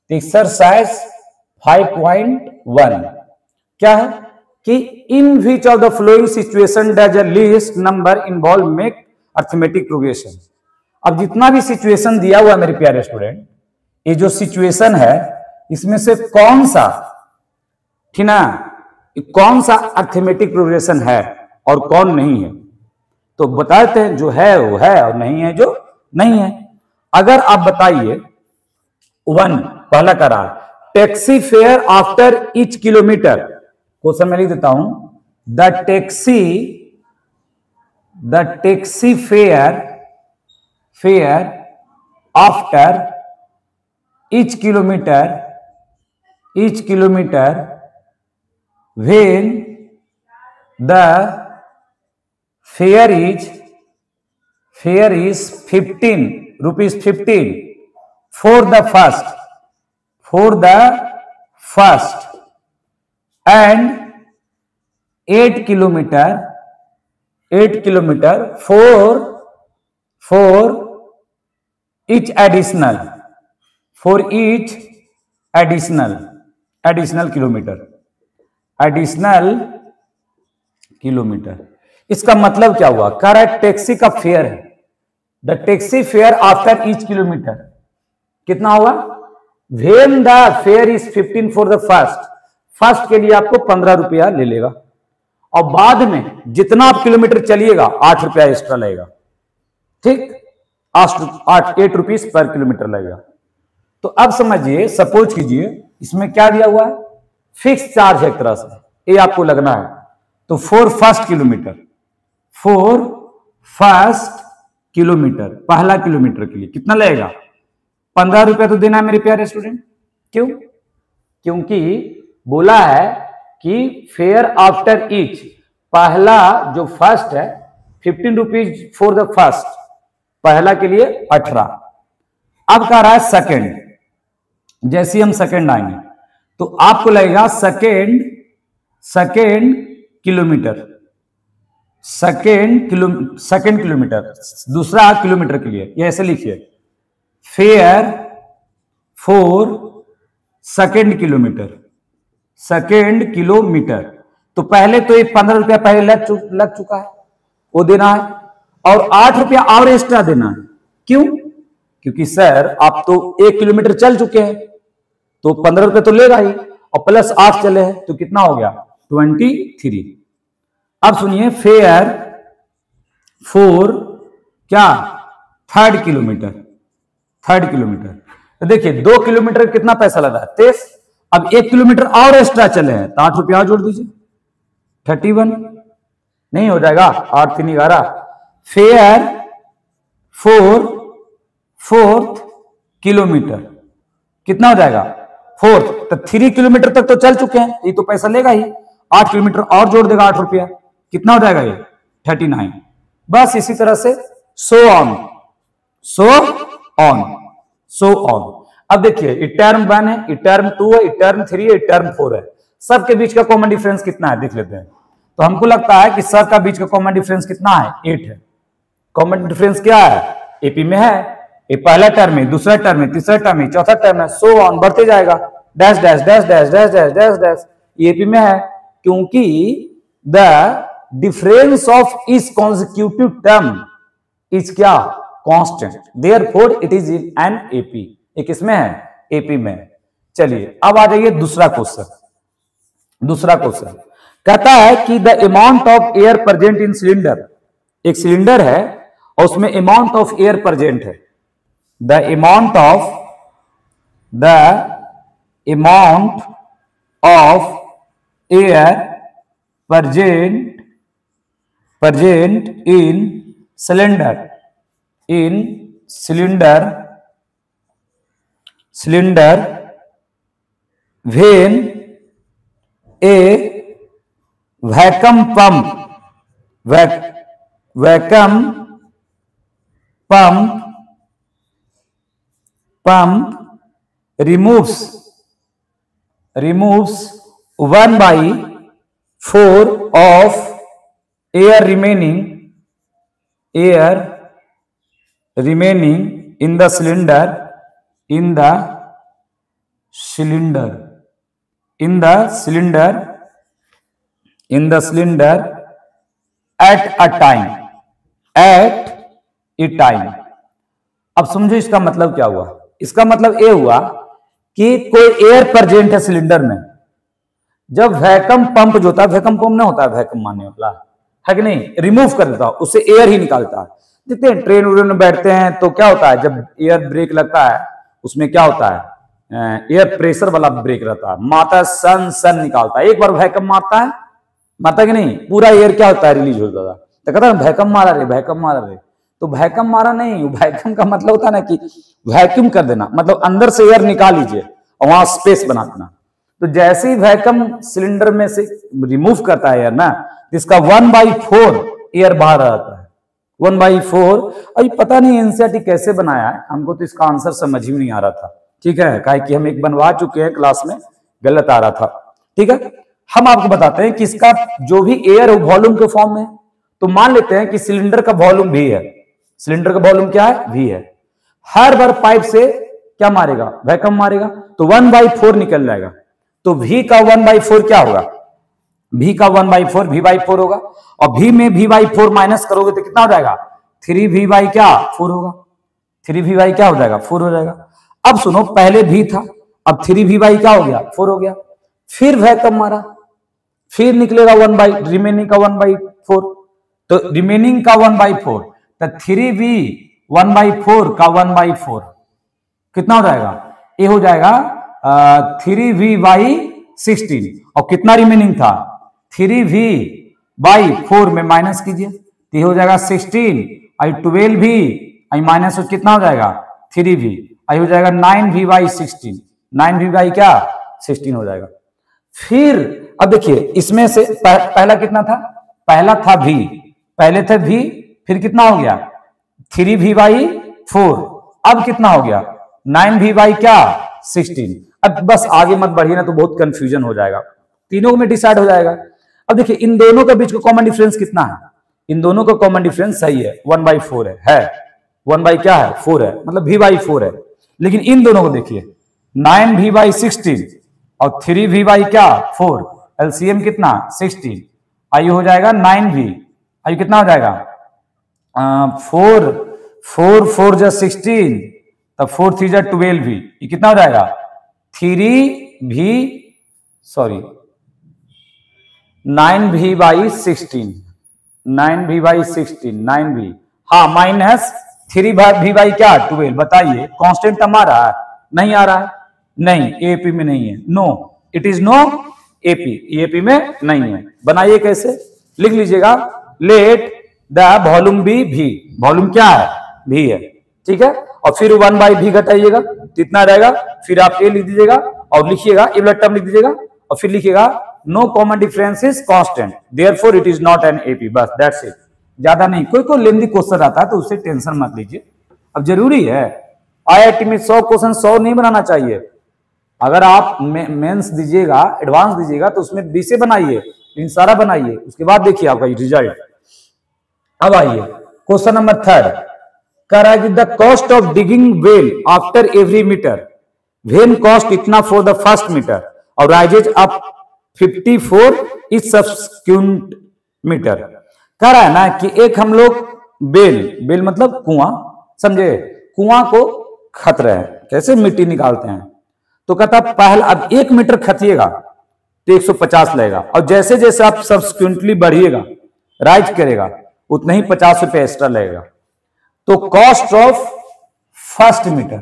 एक्सरसाइज 5.1 क्या है कि in which of the following situation does a least number involve make arithmetic progression. अब जितना भी सिचुएशन दिया हुआ है मेरे प्यारे स्टूडेंट, ये जो सिचुएशन है इसमें से कौन सा, ठीक ना, कौन सा अर्थमेटिक प्रोग्रेशन है और कौन नहीं है, तो बताते हैं जो है वो है और नहीं है जो नहीं है। अगर आप बताइए 1 पहला करा taxi fare after each kilometre, question में लिख देता हूं the taxi fare after each kilometre when the fare is 15 rupees 15 for the first and 8 kilometer for each additional kilometre. इसका मतलब क्या हुआ, कह रहा है टैक्सी का फेयर है, the taxi fare after each kilometre कितना होगा, when the fair is 15 for the first के लिए आपको 15 रुपया ले लेगा, और बाद में जितना आप किलोमीटर चलिएगा 8 रुपया एक्स्ट्रा लगेगा, ठीक, 8 रुपीज पर किलोमीटर लगेगा। तो अब समझिए, सपोज कीजिए इसमें क्या दिया हुआ है, फिक्स चार्ज है एक तरह से, ये आपको लगना है। तो फॉर फर्स्ट किलोमीटर पहला किलोमीटर के लिए कितना लगेगा, 15 रुपया तो देना है मेरे प्यारे स्टूडेंट। क्यों, क्योंकि बोला है कि फेयर आफ्टर ईच, पहला जो फर्स्ट है 15 रुपीज फॉर द फर्स्ट, पहला के लिए 18। अब कह रहा है सेकेंड, जैसे ही हम सेकेंड आएंगे तो आपको लगेगा सेकेंड किलोमीटर दूसरा किलोमीटर के लिए, ये ऐसे लिखिए फेयर फॉर सेकेंड किलोमीटर। तो पहले तो ये 15 रुपया पहले लग चुका है, वो देना है, और 8 रुपया और एक्स्ट्रा देना है। क्यों, क्योंकि सर आप तो 1 किलोमीटर चल चुके हैं तो 15 रुपये तो लेगा ही, और प्लस 8 चले हैं तो कितना हो गया 23। अब सुनिए फेयर फॉर क्या, थर्ड किलोमीटर। तो देखिए 2 किलोमीटर कितना पैसा लगा 23, अब 1 किलोमीटर और एक्स्ट्रा चले हैं तो 8 रुपया जोड़ दीजिए 31, नहीं हो जाएगा 8 3 11। फेयर फॉर फोर्थ किलोमीटर कितना हो जाएगा, फोर्थ, तो 3 किलोमीटर तक तो चल चुके हैं, ये तो पैसा लेगा ही, 8 किलोमीटर और जोड़ देगा 8 रुपया, कितना हो जाएगा ये 39। बस इसी तरह से सो ऑन। अब देखिए ये टर्म 1 है, ये टर्म 2 है, ये टर्म 3 है, ये टर्म 4 है। सबके बीच का कॉमन डिफरेंस कितना है देख लेते हैं। तो हमको लगता है कि सब का बीच का कॉमन डिफरेंस कितना है, 8 है। कॉमन डिफरेंस क्या है, एपी में है। ये पहला टर्म है, दूसरा टर्म है, तीसरा टर्म है, चौथा टर्म है, सो ऑन बढ़ते जाएगा। Dash dash dash dash dash dash dash dash AP में है, क्योंकि द डिफरेंस ऑफ इस कॉन्सिक्यूटिव टर्म इज क्या, constant, therefore it is in an AP. ये किसमें है, एपी में। चलिए अब आ जाइए दूसरा क्वेश्चन। दूसरा क्वेश्चन कहता है कि the amount of air present in cylinder, एक सिलेंडर है और उसमें अमाउंट ऑफ एयर प्रेजेंट है। The amount of air present in cylinder when a vacuum pump removes 1/4 of air remaining in the cylinder at a time। अब समझो इसका मतलब क्या हुआ। इसका मतलब ये हुआ कि कोई एयर प्रेजेंट है सिलेंडर में। जब वैक्यूम पंप जो होता है, वैक्यूम पंप ना होता है वैक्यूम मारने वाला, है कि नहीं, रिमूव कर देता है, उससे एयर ही निकालता है। देखते हैं ट्रेन व्रेन में बैठते हैं तो क्या होता है, जब एयर ब्रेक लगता है उसमें क्या होता है, एयर प्रेशर वाला ब्रेक रहता है, मारता सन निकालता है। एक बार वैक्यूम मारता कि नहीं, पूरा एयर क्या होता है, रिलीज होता था। तो कहता है वैक्यूम मारा रे। तो वैक्यूम मारा नहीं, वैक्यूम का मतलब होता है ना कि वैक्यूम कर देना, मतलब अंदर से एयर निकाल लीजिए और वहां स्पेस बना देना। तो जैसे ही वैक्यूम सिलेंडर में से रिमूव करता है एयर ना, इसका 1/4 एयर बाहर आता है, 1/4। अभी पता नहीं एनसीईआरटी कैसे बनाया है, हमको तो इसका आंसर समझ ही नहीं आ रहा था। ठीक है, काहे कि हम एक बनवा चुके हैं क्लास में, गलत आ रहा था। ठीक है, हम आपको बताते हैं कि इसका जो भी एयर है वॉल्यूम के फॉर्म में। तो मान लेते हैं कि सिलेंडर का वॉल्यूम भी है, सिलेंडर का वॉल्यूम क्या है, वी है। हर बार पाइप से क्या मारेगा, वैक्यूम मारेगा, तो 1/4 निकल जाएगा। तो v का 1/4 क्या होगा, v का 1/4 v/4 होगा। और v में v/4 माइनस करोगे तो कितना हो जाएगा, 3v/4 होगा। 3v क्या हो जाएगा, 4 हो जाएगा। अब सुनो, पहले v था, अब 3v क्या हो गया, 4 हो गया। फिर वैक्यूम मारा, फिर निकलेगा रिमेनिंग का 1/4। तो रिमेनिंग का 1/4, तो 3v 1/4 का 1/4 कितना हो जाएगा, ये हो जाएगा 3v/16। और कितना रिमेनिंग था, 3v/4 में माइनस कीजिए तो ये हो जाएगा 16। आई 12v आई माइनस कितना हो जाएगा, 3v आई हो जाएगा 9v/16। 9v क्या, 16 हो जाएगा। फिर अब देखिए इसमें से पहला कितना था, पहला था v, पहले थे v, फिर कितना हो गया 3v/4। अब कितना हो गया 9v क्या, 16। अब बस आगे मत बढ़िए ना, तो बहुत कंफ्यूजन हो जाएगा, तीनों में डिसाइड हो जाएगा। अब देखिए इन दोनों के बीच का कॉमन डिफरेंस कितना है, इन दोनों का कॉमन डिफरेंस सही है 1/4 है 1/4 है, मतलब v/4 है। लेकिन इन दोनों को देखिए 9v/16 और 3v क्या 4, एलसीएम कितना 16, आयु हो जाएगा 9v, आयु कितना हो जाएगा 4 4 जा 16, तब 4 3 जा 12v, ये कितना हो जाएगा 9v/16, 9v/16 9v, हाँ माइनस 3v क्या 12। बताइए कांस्टेंट हमारा नहीं आ रहा है, नहीं एपी में नहीं है, no it is no AP, AP में नहीं है। बनाइए कैसे, लिख लीजिएगा, लेट द वॉल्यूम बी भी, वॉल्यूम क्या है भी है, ठीक है। और फिर 1/v घटाइएगा, कितना रहेगा, फिर आप ए लिख दीजिएगा और लिखिएगा ए वाला टर्म लिख दीजिएगा और फिर लिखिएगा no common difference is constant therefore it is not an AP, बस दैट्स इट। ज्यादा नहीं, कोई लेंथी क्वेश्चन आता है तो उससे टेंशन मत लीजिए, अब जरूरी है IIT में 100 क्वेश्चन 100 नहीं बनाना चाहिए। अगर आप मेंस दीजिएगा, एडवांस दीजिएगा तो उसमें 20 बनाइए, लेकिन सारा बनाइए, उसके बाद देखिए आपका रिजल्ट। अब आइए क्वेश्चन नंबर 3 कह रहा है कि the cost of digging well after every metre, when cost इतना फॉर द फर्स्ट मीटर और rises up 54 is subsequent metre. कह रहा है ना कि एक हम लोग बेल मतलब कुआं, समझे, कुआं को खत रहे हैं, कैसे मिट्टी निकालते हैं। तो कहता पहला अब 1 मीटर खतिएगा तो 150 लगेगा, और जैसे जैसे आप सब्सिक्वेंटली बढ़िएगा, राइज करेगा, उतना ही 50 रुपए एक्स्ट्रा लगेगा। तो cost of first metre,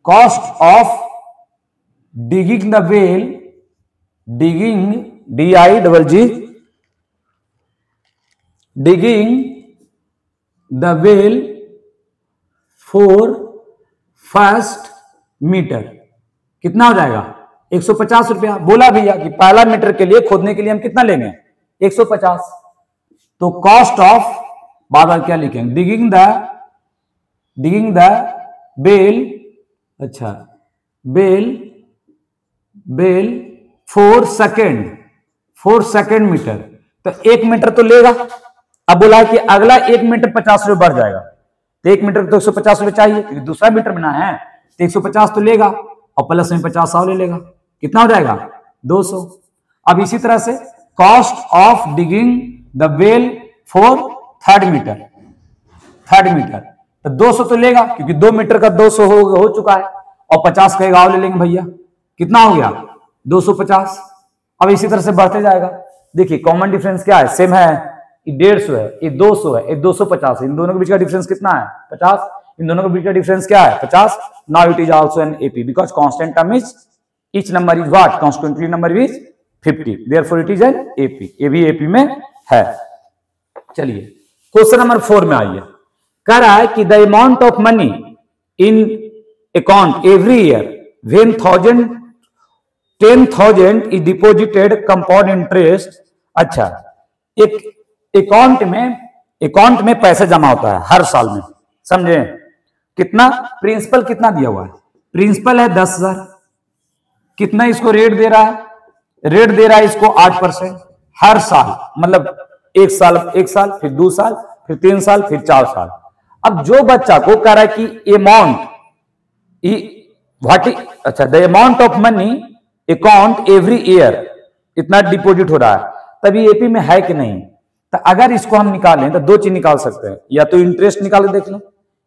cost of digging the well, digging DIGG, digging the well for first metre कितना हो जाएगा? 150 रुपया। बोला भैया कि पहला मीटर के लिए खोदने के लिए हम कितना लेंगे? 150। तो कॉस्ट ऑफ बाद क्या लिखेंगे? डिगिंग द बेल, अच्छा बेल फोर सेकेंड मीटर, तो 1 मीटर तो लेगा। अब बोला कि अगला 1 मीटर 50 रुपये बढ़ जाएगा, तो 1 मीटर तो 150 रुपये चाहिए, क्योंकि दूसरा मीटर बना है, तो 150 तो लेगा और प्लस में 50 और ले लेगा, कितना हो जाएगा? 200। अब इसी तरह से cost of digging the well for third metre, तो 200 तो लेगा, क्योंकि 2 मीटर का 200 हो चुका है, और 50 का गाँव ले लेंगे भैया, कितना हो गया? 250। अब इसी तरह से बढ़ते जाएगा। देखिए कॉमन डिफरेंस क्या है? सेम है, ये 150 है, ये 200 है, ये 250 है, इन दोनों के बीच का डिफरेंस कितना है? 50। इन दोनों के बीच का डिफरेंस क्या है? 50। Now it is also an AP because constant term is each number is what? Constantly number is 50, therefore it is an AP. ये भी एपी में है। चलिए क्वेश्चन नंबर 4 में आइए। कह रहा है कि the amount of money in account every year when 10,000 is deposited compound interest. अच्छा, एक अकाउंट में पैसा जमा होता है हर साल में, समझे? कितना? प्रिंसिपल कितना दिया हुआ है? प्रिंसिपल है 10,000। कितना इसको रेट दे रहा है? रेट दे रहा है इसको 8% हर साल, मतलब एक साल, फिर 2 साल, फिर 3 साल, फिर 4 साल। अब जो बच्चा को कह रहा है कि अमाउंट अच्छा the amount of money account every year इतना डिपॉजिट हो रहा है, तभी एपी में है कि नहीं? तो अगर इसको हम निकालें तो 2 चीज निकाल सकते हैं, या तो इंटरेस्ट निकाल के देख लें,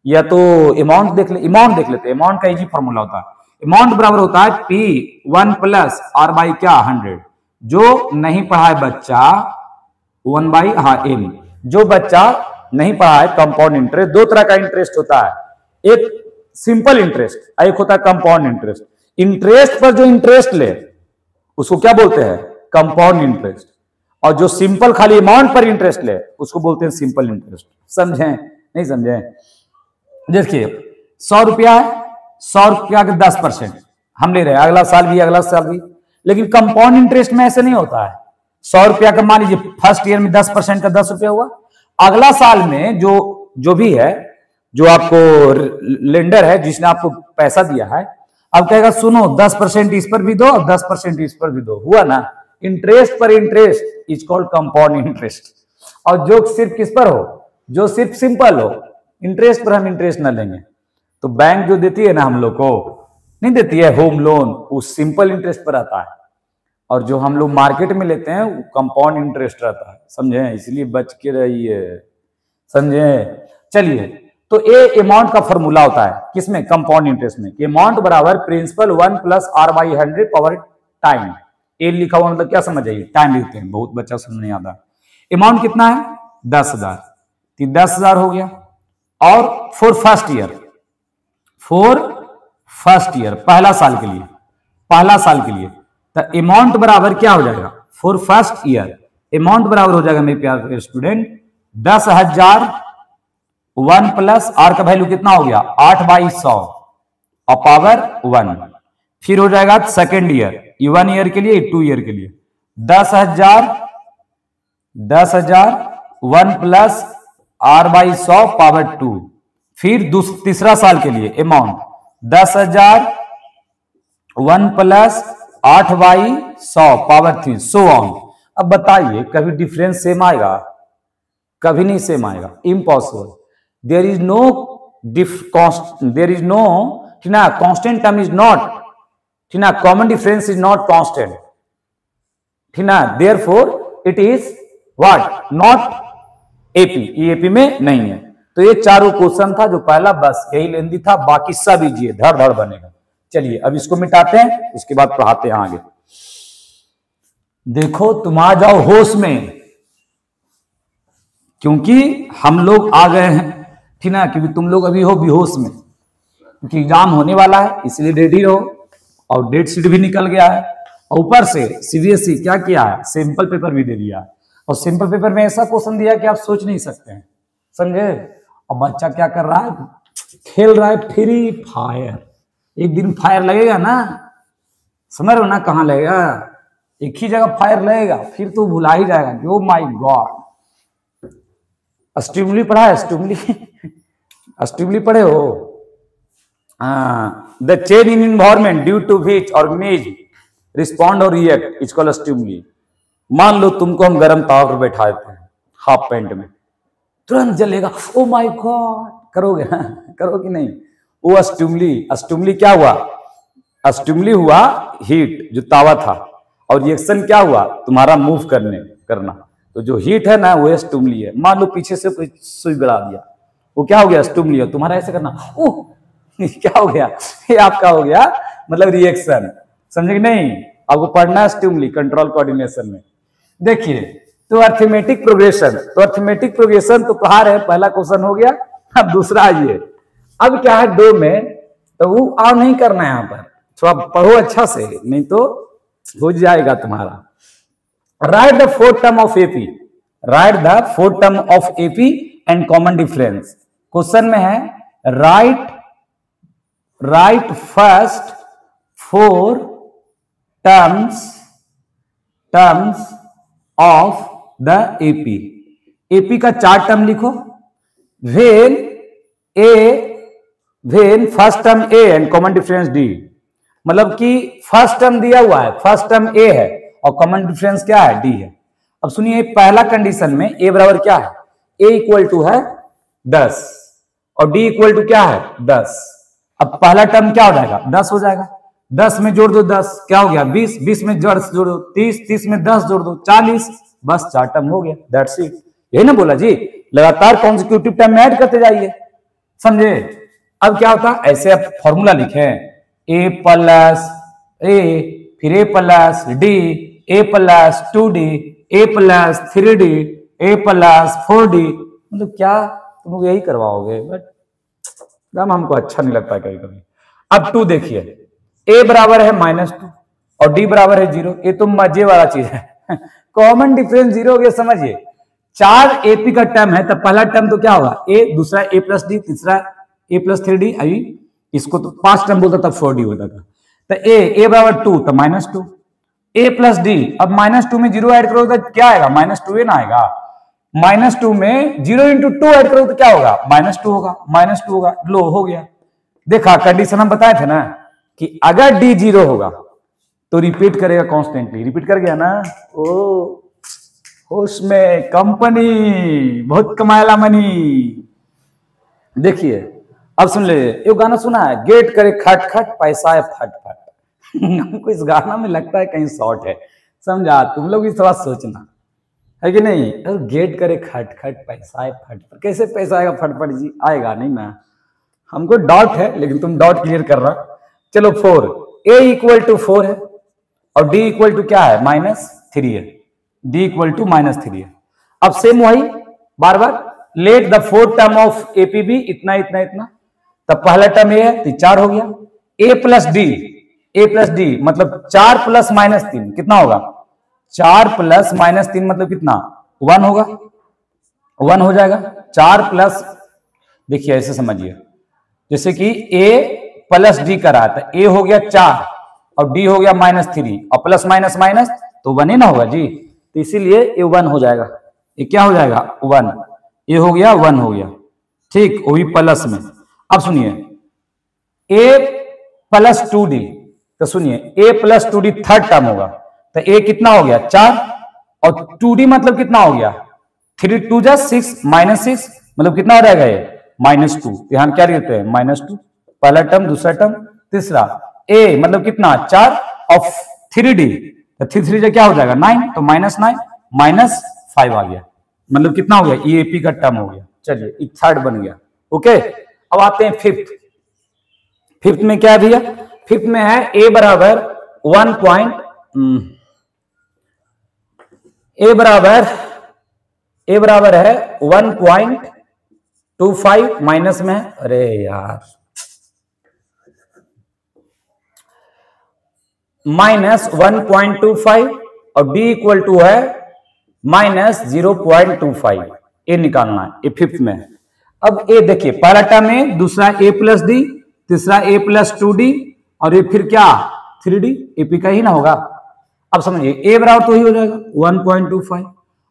या तो अमाउंट देख लें। अमाउंट देख लेते हैं। अमाउंट का इजी फॉर्मूला होता है, अमाउंट बराबर होता है P1 प्लस R बाई क्या 100। जो नहीं पढ़ा है बच्चा 1 बाई M, जो बच्चा नहीं पढ़ा है कंपाउंड इंटरेस्ट, 2 तरह का इंटरेस्ट होता है, एक सिंपल इंटरेस्ट, एक होता है कंपाउंड इंटरेस्ट। इंटरेस्ट पर जो इंटरेस्ट ले उसको क्या बोलते हैं? Compound interest. और जो सिंपल खाली अमाउंट पर इंटरेस्ट ले उसको बोलते हैं सिंपल इंटरेस्ट। समझे? नहीं समझे? देखिए 100 रुपया है, 100 रुपया के 10% हम ले रहे हैं, अगला साल भी। लेकिन कंपाउंड इंटरेस्ट में ऐसे नहीं होता है। 100 रुपया का मान लीजिए फर्स्ट ईयर में 10% का 10 रुपया हुआ, अगला साल में जो भी है, जो आपको लेंडर है जिसने आपको पैसा दिया है, अब कहेगा सुनो 10% इस पर भी दो और 10% इस पर भी दो। हुआ ना? इंटरेस्ट पर interest is called compound interest. और जो सिर्फ किस पर हो? जो सिर्फ सिंपल हो, इंटरेस्ट पर हम इंटरेस्ट ना लेंगे। तो बैंक जो देती है ना हम लोग को, नहीं देती है होम लोन, उस सिंपल इंटरेस्ट पर आता है, और जो हम लोग मार्केट में लेते हैं वो कंपाउंड इंटरेस्ट रहता है। समझे? इसलिए बच के रहिए, समझे? चलिए, तो ए अमाउंट का फॉर्मूला होता है किसमें? कंपाउंड इंटरेस्ट में। अमाउंट बराबर principal 1 plus R by 100 power time. A लिखा हुआ मतलब क्या समझ आइए? टाइम लिखते हैं, बहुत बच्चा समझ नहीं आता। अमाउंट कितना है? 10,000, तो 10,000 हो गया। और फॉर फर्स्ट ईयर पहला साल के लिए, तो अमाउंट बराबर क्या हो जाएगा? फॉर फर्स्ट ईयर अमाउंट बराबर हो जाएगा मेरे प्यारे स्टूडेंट 10,000 1 प्लस R का वैल्यू कितना हो गया? 8/100 और पावर 1। फिर हो जाएगा सेकेंड ईयर, 1 ईयर के लिए, 2 ईयर के लिए 10,000 1 प्लस R/100 पावर 2। फिर तीसरा साल के लिए amount 10,000 1 plus 8/100 power 3 so on. अब बताइए कभी डिफरेंस सेम आएगा? कभी नहीं सेम आएगा, impossible. There is no constant term is not, ठीक ना, common difference is not constant, ठीक ना, therefore it is what, not AP, ये एपी में नहीं है। तो ये चारों क्वेश्चन था जो पहला, बस यही लेंदी था, बाकी सब इजी धड़ धड़ बनेगा। चलिए अब इसको मिटाते हैं, उसके बाद पढ़ाते हैं आगे। देखो तुम आ जाओ होश में, क्योंकि हम लोग आ गए हैं, ठीक ना, क्योंकि तुम लोग अभी हो बेहोश में, क्योंकि एग्जाम होने वाला है, इसलिए रेडी रहो। और डेट शीट भी निकल गया है, और ऊपर से सीबीएसई क्या किया है, सिंपल पेपर भी दे दिया है। और सिंपल पेपर में ऐसा क्वेश्चन दिया कि आप सोच नहीं सकते हैं, समझे। और बच्चा क्या कर रहा है, खेल रहा है फ्री फायर। एक दिन फायर लगेगा ना, समझ रहे हो ना, कहाँ लगेगा, एक ही जगह फायर लगेगा, फिर तो भुला ही जाएगा कि ओ माय गॉड। स्टिमुली पढ़ा है, स्टिमुली पढ़े हो? The change in environment due to which organism respond और रिएक्ट इज कॉल्ड स्टिमुली। मान लो तुमको हम गर्म तावा पर बैठा देते हैं, हाफ पैंट में, तुरंत जलेगा, ओ माय गॉड, करोगे करोगे नहीं? वो स्टिमुली क्या हुआ, स्टिमुली हुआ हीट, जो तावा था, और रिएक्शन क्या हुआ, तुम्हारा मूव करना। तो जो हीट है ना वो स्टिमुली है। मान लो पीछे से कोई सुई गड़ा दिया, वो क्या हो गया, स्टिमुली है। तुम्हारा ऐसे करना, ओह क्या हो गया, ये आपका हो गया मतलब रिएक्शन, समझे कि नहीं। आपको पढ़ना है स्टिमुली कंट्रोल कोऑर्डिनेशन में। देखिए तो अर्थमेटिक प्रोग्रेशन तो पढ़ा रहे, पहला क्वेश्चन हो गया। अब दूसरा आइए, अब क्या है दो में, तो वो आओ नहीं करना है यहाँ पर, थोड़ा पढ़ो अच्छा से, नहीं तो हो जाएगा तुम्हारा। Right the fourth term of AP, and common difference. Question में है right first 4 terms of the AP का 4 टर्म लिखो। When first term A and common difference D, मतलब कि फर्स्ट टर्म दिया हुआ है, फर्स्ट टर्म ए है और कॉमन डिफरेंस क्या है, डी है। अब सुनिए पहला कंडीशन में ए बराबर क्या है, ए इक्वल टू है 10 और डी इक्वल टू क्या है 10। अब पहला टर्म क्या हो जाएगा, 10 हो जाएगा। 10 में जोड़ दो 10, क्या हो गया 20, 20 में जोड़ दो 30, 30 में 10 जोड़ दो 40, बस 4 टर्म हो गया, दैट्स इट। यही ना बोला जी, लगातार कॉन्सेक्यूटिव टर्म में ऐड करते जाइए, समझे। अब क्या होता है, ऐसे आप फॉर्मूला लिखे, ए प्लस ए, फिर ए प्लस डी, ए प्लस 2d, ए प्लस 3d, ए प्लस 4d, मतलब क्या तुम लोग यही करवाओगे, बट हमको अच्छा नहीं लगता कभी कभी। अब 2 देखिए, ए बराबर है -2 और डी बराबर है 0, ये तो मजे वाला चीज है कॉमन डिफरेंस 0 हो गया, समझिए। 4 एपी का टर्म है, तो पहला टर्म तो क्या होगा ए, दूसरा ए प्लस डी, तीसरा ए प्लस 3d, अभी इसको तो 5 टर्म बोलता तब 4d होता था। तो ए बराबर 2 तो -2, ए प्लस डी, अब -2 में 0 ऐड करो तो क्या आएगा, -2 ना आएगा। -2 में 0 × 2 ऐड करो तो क्या होगा, -2 होगा, लो हो गया। देखा कंडीशन हम बताए थे ना कि अगर डी 0 होगा तो रिपीट करेगा कॉन्स्टेंटली, रिपीट कर गया ना, ओ उसमें कंपनी बहुत कमाएला मनी। देखिए अब सुन ले, ये गाना सुना है, गेट करे खट खट पैसा है फट फट हमको इस गाना में लगता है कहीं शॉर्ट है, समझा। तुम लोग इस थोड़ा सोचना है कि नहीं, अगर गेट करे खट खट पैसा है फट फट, कैसे पैसा आएगा फटफट जी, आएगा नहीं ना, हमको डाउट है, लेकिन तुम डाउट क्लियर कर रहा। चलो 4, ए इक्वल टू 4 है और डी इक्वल टू क्या है -3 है, डी इक्वल टू -3 है। अब सेम वही बार बार, let the 4th term of AP be इतना इतना इतना, तब पहला टर्म ए है तो 4 हो गया। ए प्लस डी मतलब 4 + -3 कितना होगा, 4 + -3 मतलब कितना 1 होगा, 1 हो जाएगा। 4 प्लस, देखिए ऐसे समझिए, जैसे कि ए प्लस डी करा था, ए हो गया 4 और डी हो गया -3 और प्लस माइनस माइनस तो 1 ही ना होगा जी, तो इसीलिए ये 1 हो जाएगा, ये क्या हो जाएगा 1, ये हो गया 1 हो गया, ठीक, वो भी प्लस में। अब सुनिए ए प्लस 2d, तो सुनिए a plus 2d third term होगा, तो a कितना हो गया 4 और 2d मतलब कितना हो गया 3 2 जा 6 -6 मतलब कितना हो जाएगा ये -2। यहां क्या लिखते हैं -2, पहला टर्म दूसरा टर्म तीसरा। a मतलब कितना 4 और 3d, तो 3 3 क्या हो जाएगा 9, तो -9 -5 आ गया, मतलब कितना हो गया ये AP का टर्म हो गया। चलिए एक थर्ड बन गया। ओके, अब आते हैं फिफ्थ में क्या है भैया, फिफ्थ में है a बराबर 1.25 माइनस में है, अरे यार -1.25 और b इक्वल टू है -0.25, ए निकालना है, ये फिफ्थ में है। अब ए देखिए पहला टर्म है, दूसरा a प्लस डी, तीसरा a प्लस 2d और ये फिर क्या 3d, AP का ही ना होगा। अब समझिए a बराबर तो ही हो जाएगा 1.25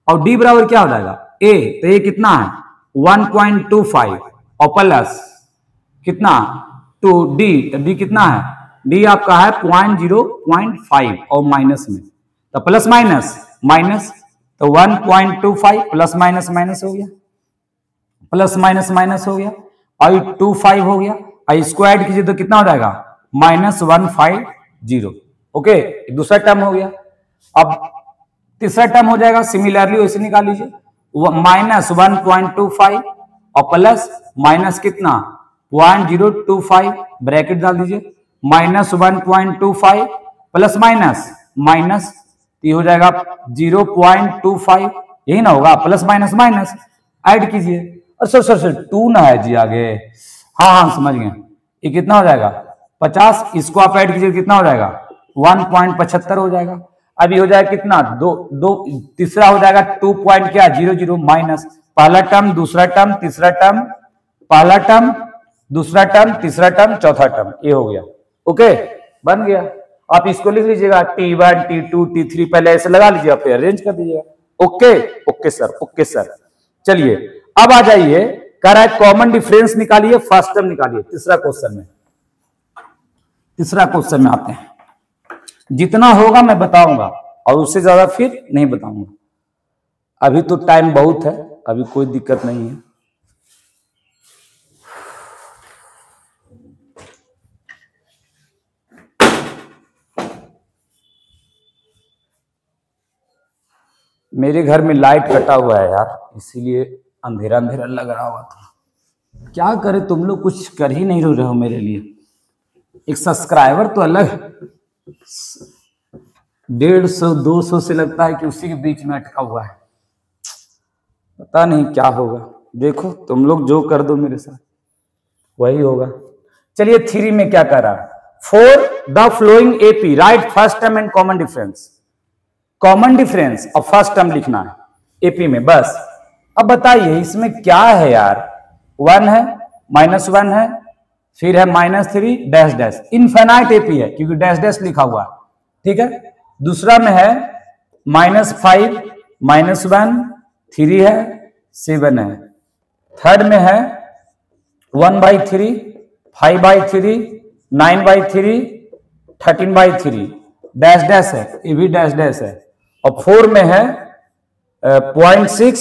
और d बराबर क्या हो जाएगा a, तो ये कितना है 1.25 और प्लस कितना 2d, तो d कितना है d आपका है 0.5 और माइनस में, तो प्लस माइनस तो 1.25 प्लस माइनस हो गया, प्लस माइनस हो गया और 25 हो गया और स्क्वायर कीजिए तो कितना हो जाएगा -150। ओके, दूसरा टर्म हो गया। अब तीसरा टर्म हो जाएगा सिमिलरली वैसे निकाल लीजिए, -1.25 और प्लस माइनस कितना 0.025 ब्रैकेट डाल दीजिए, -1.25 प्लस माइनस ये हो जाएगा 0.25, यही ना होगा, प्लस माइनस ऐड कीजिए, और सर 2 ना है जी आगे, हाँ समझ गए, ये कितना हो जाएगा 50, इसको आप ऐड कीजिए कितना हो जाएगा 1.75 हो जाएगा। अभी हो जाएगा कितना दो तीसरा हो जाएगा 2.00 माइनस पहला टर्म दूसरा टर्म तीसरा टर्म, पहला टर्म दूसरा टर्म तीसरा टर्म चौथा टर्म, ये हो गया। ओके, बन गया। आप इसको लिख लीजिएगा T1 T2 T3 पहले ऐसे लगा लीजिए, फिर अरेंज कर दीजिएगा। Okay sir. चलिए अब आ जाइए, कह रहा है कॉमन डिफरेंस निकालिए, फर्स्ट टर्म निकालिए। तीसरा क्वेश्चन में आते हैं, जितना होगा मैं बताऊंगा और उससे ज्यादा फिर नहीं बताऊंगा। अभी तो टाइम बहुत है, अभी कोई दिक्कत नहीं है। मेरे घर में लाइट कटा हुआ है यार, इसीलिए अंधेरा लग रहा हुआ था। क्या करे, तुम लोग कुछ कर ही नहीं रहे हो मेरे लिए। एक सब्सक्राइबर तो अलग 150-200 से लगता है कि उसी के बीच में अटका हुआ है, पता नहीं क्या होगा। देखो तुम लोग जो कर दो मेरे साथ वही होगा। चलिए 3 में क्या कर रहा है, for the flowing AP right first term and common difference और फर्स्ट टर्म लिखना है AP में बस। अब बताइए इसमें क्या है यार, 1 है -1 है फिर है -3 - इनफाइनाइट AP है क्योंकि डैश लिखा हुआ है, ठीक है। दूसरा में है -5 -1 3 है 7 है। थर्ड में है 1/3 5/3 9/3 13/3 डैश है, ये भी डैश है। और 4 में है 0.6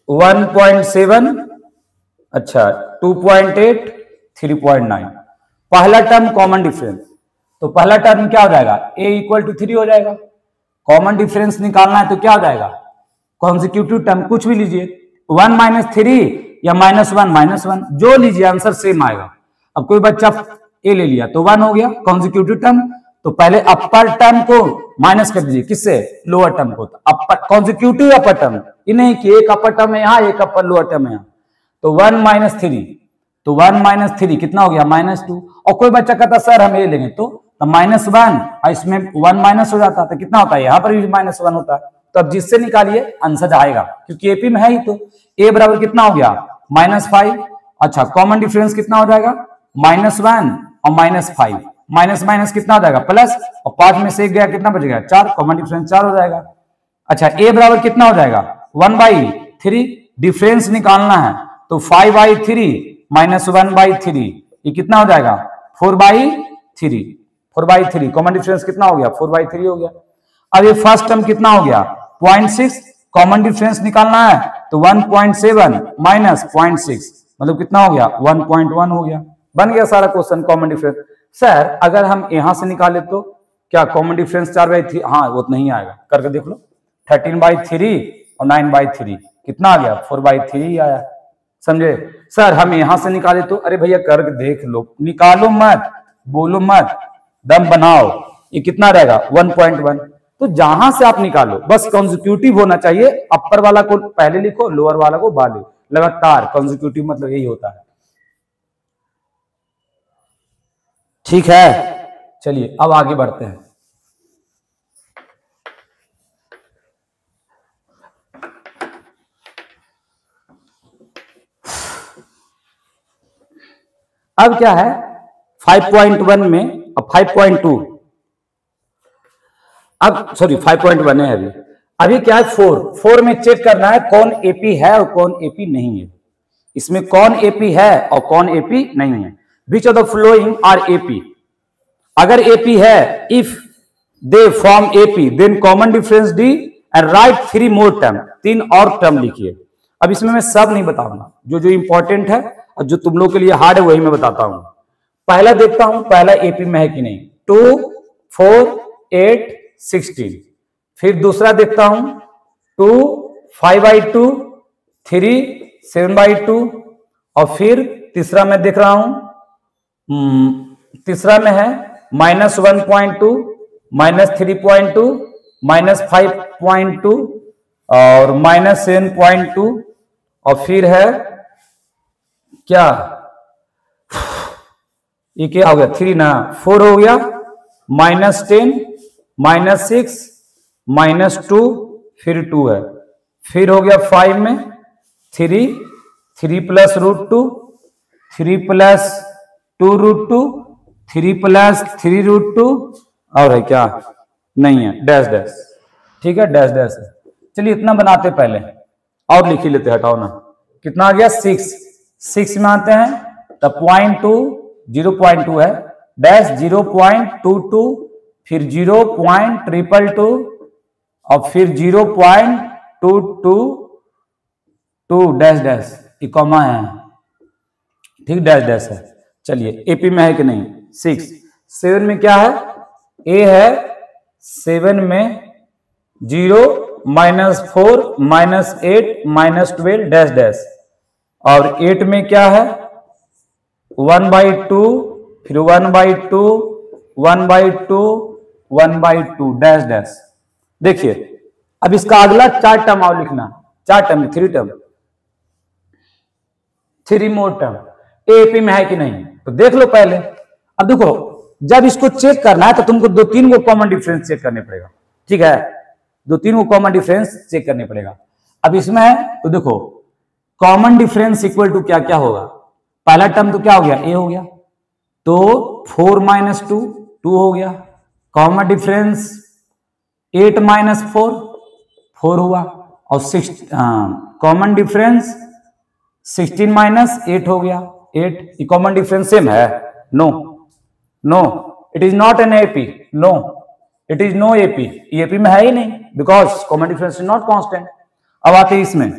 1.7 अच्छा 2.8 3.9। पहला टर्म कॉमन डिफरेंस, तो पहला टर्म क्या हो जाएगा a = 3 हो जाएगा। कॉमन डिफरेंस निकालना है तो क्या हो जाएगा कॉन्जिक्यूटिव टर्म, कुछ भी लीजिए 1 - 3 या -1 जो लीजिए आंसर सेम आएगा। अब कोई बच्चा a ले लिया तो 1 हो गया कॉन्जिक्यूटिव टर्म, तो पहले अपर टर्म को माइनस कर दीजिए, किससे लोअर टर्म को, अपर कॉन्जिक्यूटिव अपर टर्म, ये नहीं कि एक अपर टर्म है यहाँ एक अपर लोअर टर्म है यहाँ। तो 1 - 3 तो 1 - 3 कितना हो गया -2। और कोई बच्चा कहता सर हम ये लेंगे तो -1 और इसमें 1 माइनस हो जाता तो कितना होता है यहाँ पर भी -1 होता है। तो अब जिससे निकालिए आंसर आएगा क्योंकि AP में है ही, तो a बराबर कितना हो गया -5। अच्छा कॉमन डिफरेंस कितना हो जाएगा -1 और -5 माइनस कितना हो जाएगा प्लस, और 5 में से 1 गया कितना बचेगा 4, कॉमन डिफरेंस 4 हो जाएगा। अच्छा a बराबर कितना हो जाएगा 1/3 डिफरेंस निकालना है तो 5/3 माइनस 1/3 ये कितना हो जाएगा 4/3। 4/3 कॉमन डिफरेंस कितना हो गया 4/3 हो गया। अब ये फर्स्ट टर्म कितना हो गया 0.6, कॉमन डिफरेंस निकालना है तो 1.7 माइनस 0.6 मतलब कितना हो गया 1.1 हो गया। बन गया सारा क्वेश्चन कॉमन डिफरेंस। सर अगर हम यहां से निकाले तो क्या कॉमन डिफरेंस 4/3, हाँ वो नहीं आएगा, करके देख लो 13/3 और 9/3 कितना आ गया 4/3 ही आया, समझे। सर हम यहां से निकाले तो, अरे भैया करके देख लो, निकालो मत, बोलो मत, दम बनाओ, ये कितना रहेगा 1.1। तो जहां से आप निकालो बस कॉन्जिक्यूटिव होना चाहिए, अपर वाला को पहले लिखो लोअर वाला को बाद लिखो, लगातार कॉन्जिक्यूटिव मतलब यही होता है। ठीक है, चलिए अब आगे बढ़ते हैं। अब क्या है 5.1 में, अब 5.2, अब सॉरी 5.1 है अभी क्या है 4 में चेक करना है कौन एपी है और कौन एपी नहीं है। इसमें कौन एपी है और कौन एपी नहीं है। Which of the following are AP, अगर एपी है if they form AP then common difference D and write 3 more term, 3 और टर्म लिखिए। अब इसमें मैं सब नहीं बताऊंगा, जो जो इंपॉर्टेंट है और जो तुम लोग के लिए हार्ड है वही मैं बताता हूं। पहला देखता हूं पहला एपी में है कि नहीं, 2, 4, 8, 16। फिर दूसरा देखता हूं 2, 5/2, 3, 7/2 और फिर तीसरा मैं देख रहा हूं तीसरा में है -1.2, -3.2, -5.2 और -7.2 और फिर है क्या, ये क्या हो गया 3 ना, 4 हो गया, -10, -6, -2 फिर 2 है, फिर हो गया 5 में 3, 3 + √2, 3 + 2 √2, 3 + 3 √2 और है क्या नहीं है डैश डैश, ठीक है डैश डैश है। चलिए इतना बनाते पहले और लिख ही लेते, हटाओ ना, कितना आ गया 6 में आते हैं तब 0.2 0.2 है, डैश 0.22 फिर 0.222 और फिर 0.222 डैश डैश, ये कॉमा है, ठीक डैश डैश है। चलिए एपी में है कि नहीं 6। 7 में क्या है, ए है 7 में 0, -4, -8, -12 डैश डैश और 8 में क्या है 1/2 फिर 1/2 1/2 1/2 डैश डैश। देखिए अब इसका अगला 4 टर्म और लिखना, 4 term 3 term 3 more term, AP में है कि नहीं तो देख लो पहले। अब देखो जब इसको चेक करना है तो तुमको 2-3 को कॉमन डिफरेंस चेक करने पड़ेगा, ठीक है 2-3 को कॉमन डिफरेंस चेक करने पड़ेगा। अब इसमें है तो देखो कॉमन डिफरेंस इक्वल टू क्या क्या होगा, पहला टर्म तो क्या हो गया ए हो गया, तो 4 - 2 2 हो गया, कॉमन डिफरेंस 8 - 4 4 हुआ और 6 कॉमन डिफरेंस 16 - 8 हो गया 8। कॉमन डिफरेंस सेम है, no no it is not an AP, no it is no AP, AP में है ही नहीं because common difference is not constant. अब आते हैं इसमें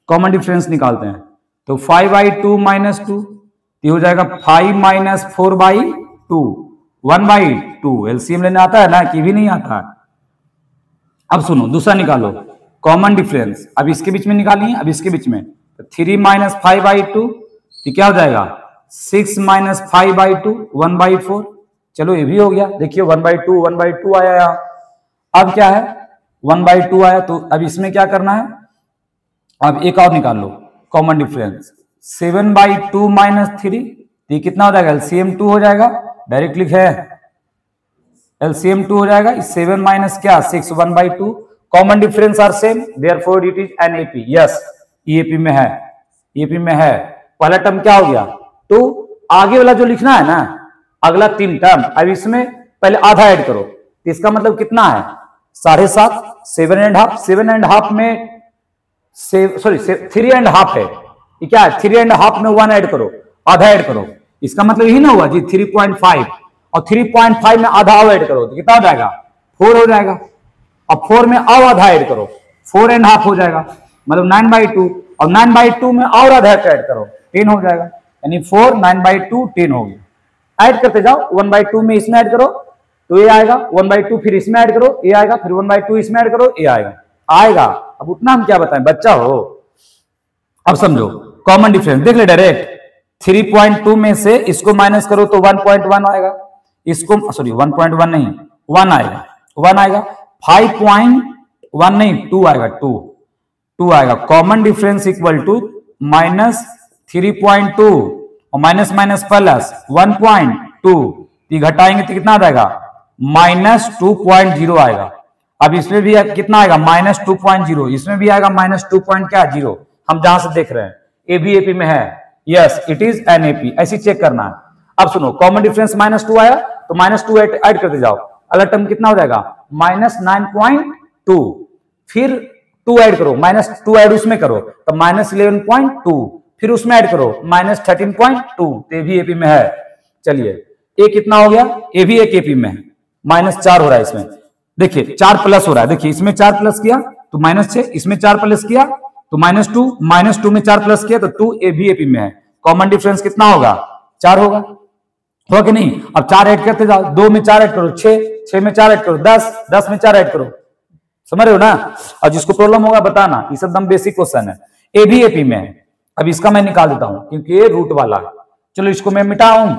कॉमन डिफरेंस निकालते हैं तो 5/2 - 2 ये हो जाएगा 5 - 4/2 1/2, एलसीएम लेने आता है ना कि भी नहीं आता है। अब सुनो दूसरा निकालो कॉमन डिफरेंस, अब इसके बीच में निकालिए, अब इसके बीच में 3 - 5/2 ये क्या हो जाएगा 6 - 5/2 1/4। चलो ये भी हो गया, देखिए 1/2 आया यहाँ। अब क्या है 1/2 आया तो अब इसमें क्या करना है, अब एक और निकाल लो कॉमन डिफरेंस 7/2 - 3 ये कितना हो जाएगा एलसीएम 2 हो जाएगा, डायरेक्ट लिखे एलसीएम 2 हो जाएगा, 7 माइनस क्या 6 1/2, common difference are same therefore it is an AP. Yes AP में है, एपी में है। पहला टर्म क्या हो गया, तो आगे वाला जो लिखना है ना अगला 3 टर्म, अब इसमें पहले आधा ऐड करो, इसका मतलब कितना है 7.5 7.5 में सॉरी 3.5 है, ये क्या है 3.5 में 1 ऐड करो, आधा ऐड करो, इसका मतलब यही ना हुआ जी 3.5 और 3.5 में आधा और ऐड करो तो कितना हो जाएगा 4 हो जाएगा, और 4 में और आधा ऐड करो 4.5 हो जाएगा, मतलब 9/2, और 9/2 में और आधा ऐड करो 10 हो जाएगा, यानी 4 9/2 10 हो गया। ऐड करते जाओ, 1/2 में इसमें ऐड करो तो ये आएगा, 1/2 फिर इसमें ऐड करो ये आएगा, फिर 1/2 इसमें ऐड करो ये आएगा। अब उतना हम क्या बताएं, बच्चा हो। अब समझो कॉमन डिफरेंस देख ले डायरेक्ट, 3.2 में से इसको माइनस करो तो 1.1 आएगा, इसको सॉरी 1.1 नहीं 1 आएगा, 1 आएगा, 5.1 नहीं 2 आएगा, 2 आएगा। कॉमन डिफरेंस इक्वल टू -3.2 और माइनस माइनस प्लस 1.2, घटाएंगे तो कितना आ जाएगा -2.0 आएगा। अब इसमें भी कितना आएगा -2.0, इसमें भी आएगा -2.0, हम जहां से देख रहे हैं ए भी एपी में है, yes it is an AP, ऐसी चेक करना है। अब सुनो कॉमन डिफरेंस -2 आया तो -2 ऐड करते जाओ, अगला टर्म कितना हो जाएगा -9.2, फिर 2 ऐड करो, -2 ऐड उसमें करो तो -11.2, फिर उसमें ऐड करो -13.2, ये भी एपी में है। चलिए ए कितना हो गया, ए भी एक एपी में है, -4 हो रहा है इसमें, देखिए 4 प्लस हो रहा है, देखिए इसमें 4 प्लस किया तो -6, इसमें 4 प्लस किया तो -2 में 4 प्लस किया तो 2 ए भी एपी में है। कॉमन डिफरेंस कितना होगा 4 होगा कि नहीं। अब 4 ऐड करते जाओ, 2 में 4 ऐड करो 6 में 4 ऐड करो 10 में 4 ऐड करो, समझ रहे हो ना। और जिसको प्रॉब्लम होगा बताना, ये सब एकदम बेसिक क्वेश्चन है, ए भी एपी में है। अब इसका मैं निकाल देता हूं क्योंकि ये रूट वाला है, चलो इसको मैं मिटाऊं।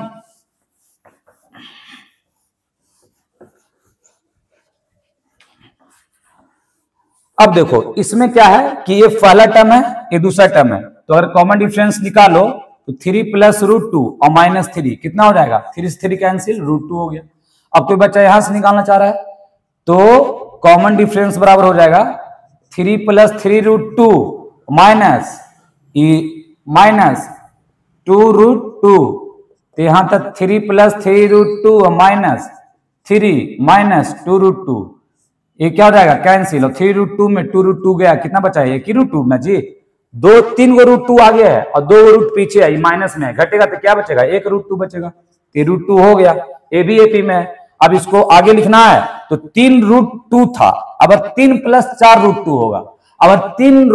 अब देखो इसमें क्या है कि ये पहला टर्म है ये दूसरा टर्म है, तो अगर कॉमन डिफरेंस निकालो तो 3 + √2 और -3 कितना हो जाएगा, 3 से 3 कैंसिल, √2 हो गया। अब कोई बच्चा यहां से निकालना चाह रहा है तो कॉमन डिफरेंस बराबर हो जाएगा 3 + 3√2 -2√2, तो यहां तक 3 + 3√2 -3 -2√2, ये क्या हो जाएगा कैंसिल, और 3√2 में 2√2 गया, कितना बचा है एक ही √2 ना जी, 3 गो √2 आगे है और 2 रूट पीछे है, ये माइनस में है, घटेगा तो क्या बचेगा एक √2 बचेगा, ये √2 हो गया, ए भी एपी में है। अब इसको आगे लिखना है तो 3√2 था, अब 3 + 4√2 होगा, अब 3 +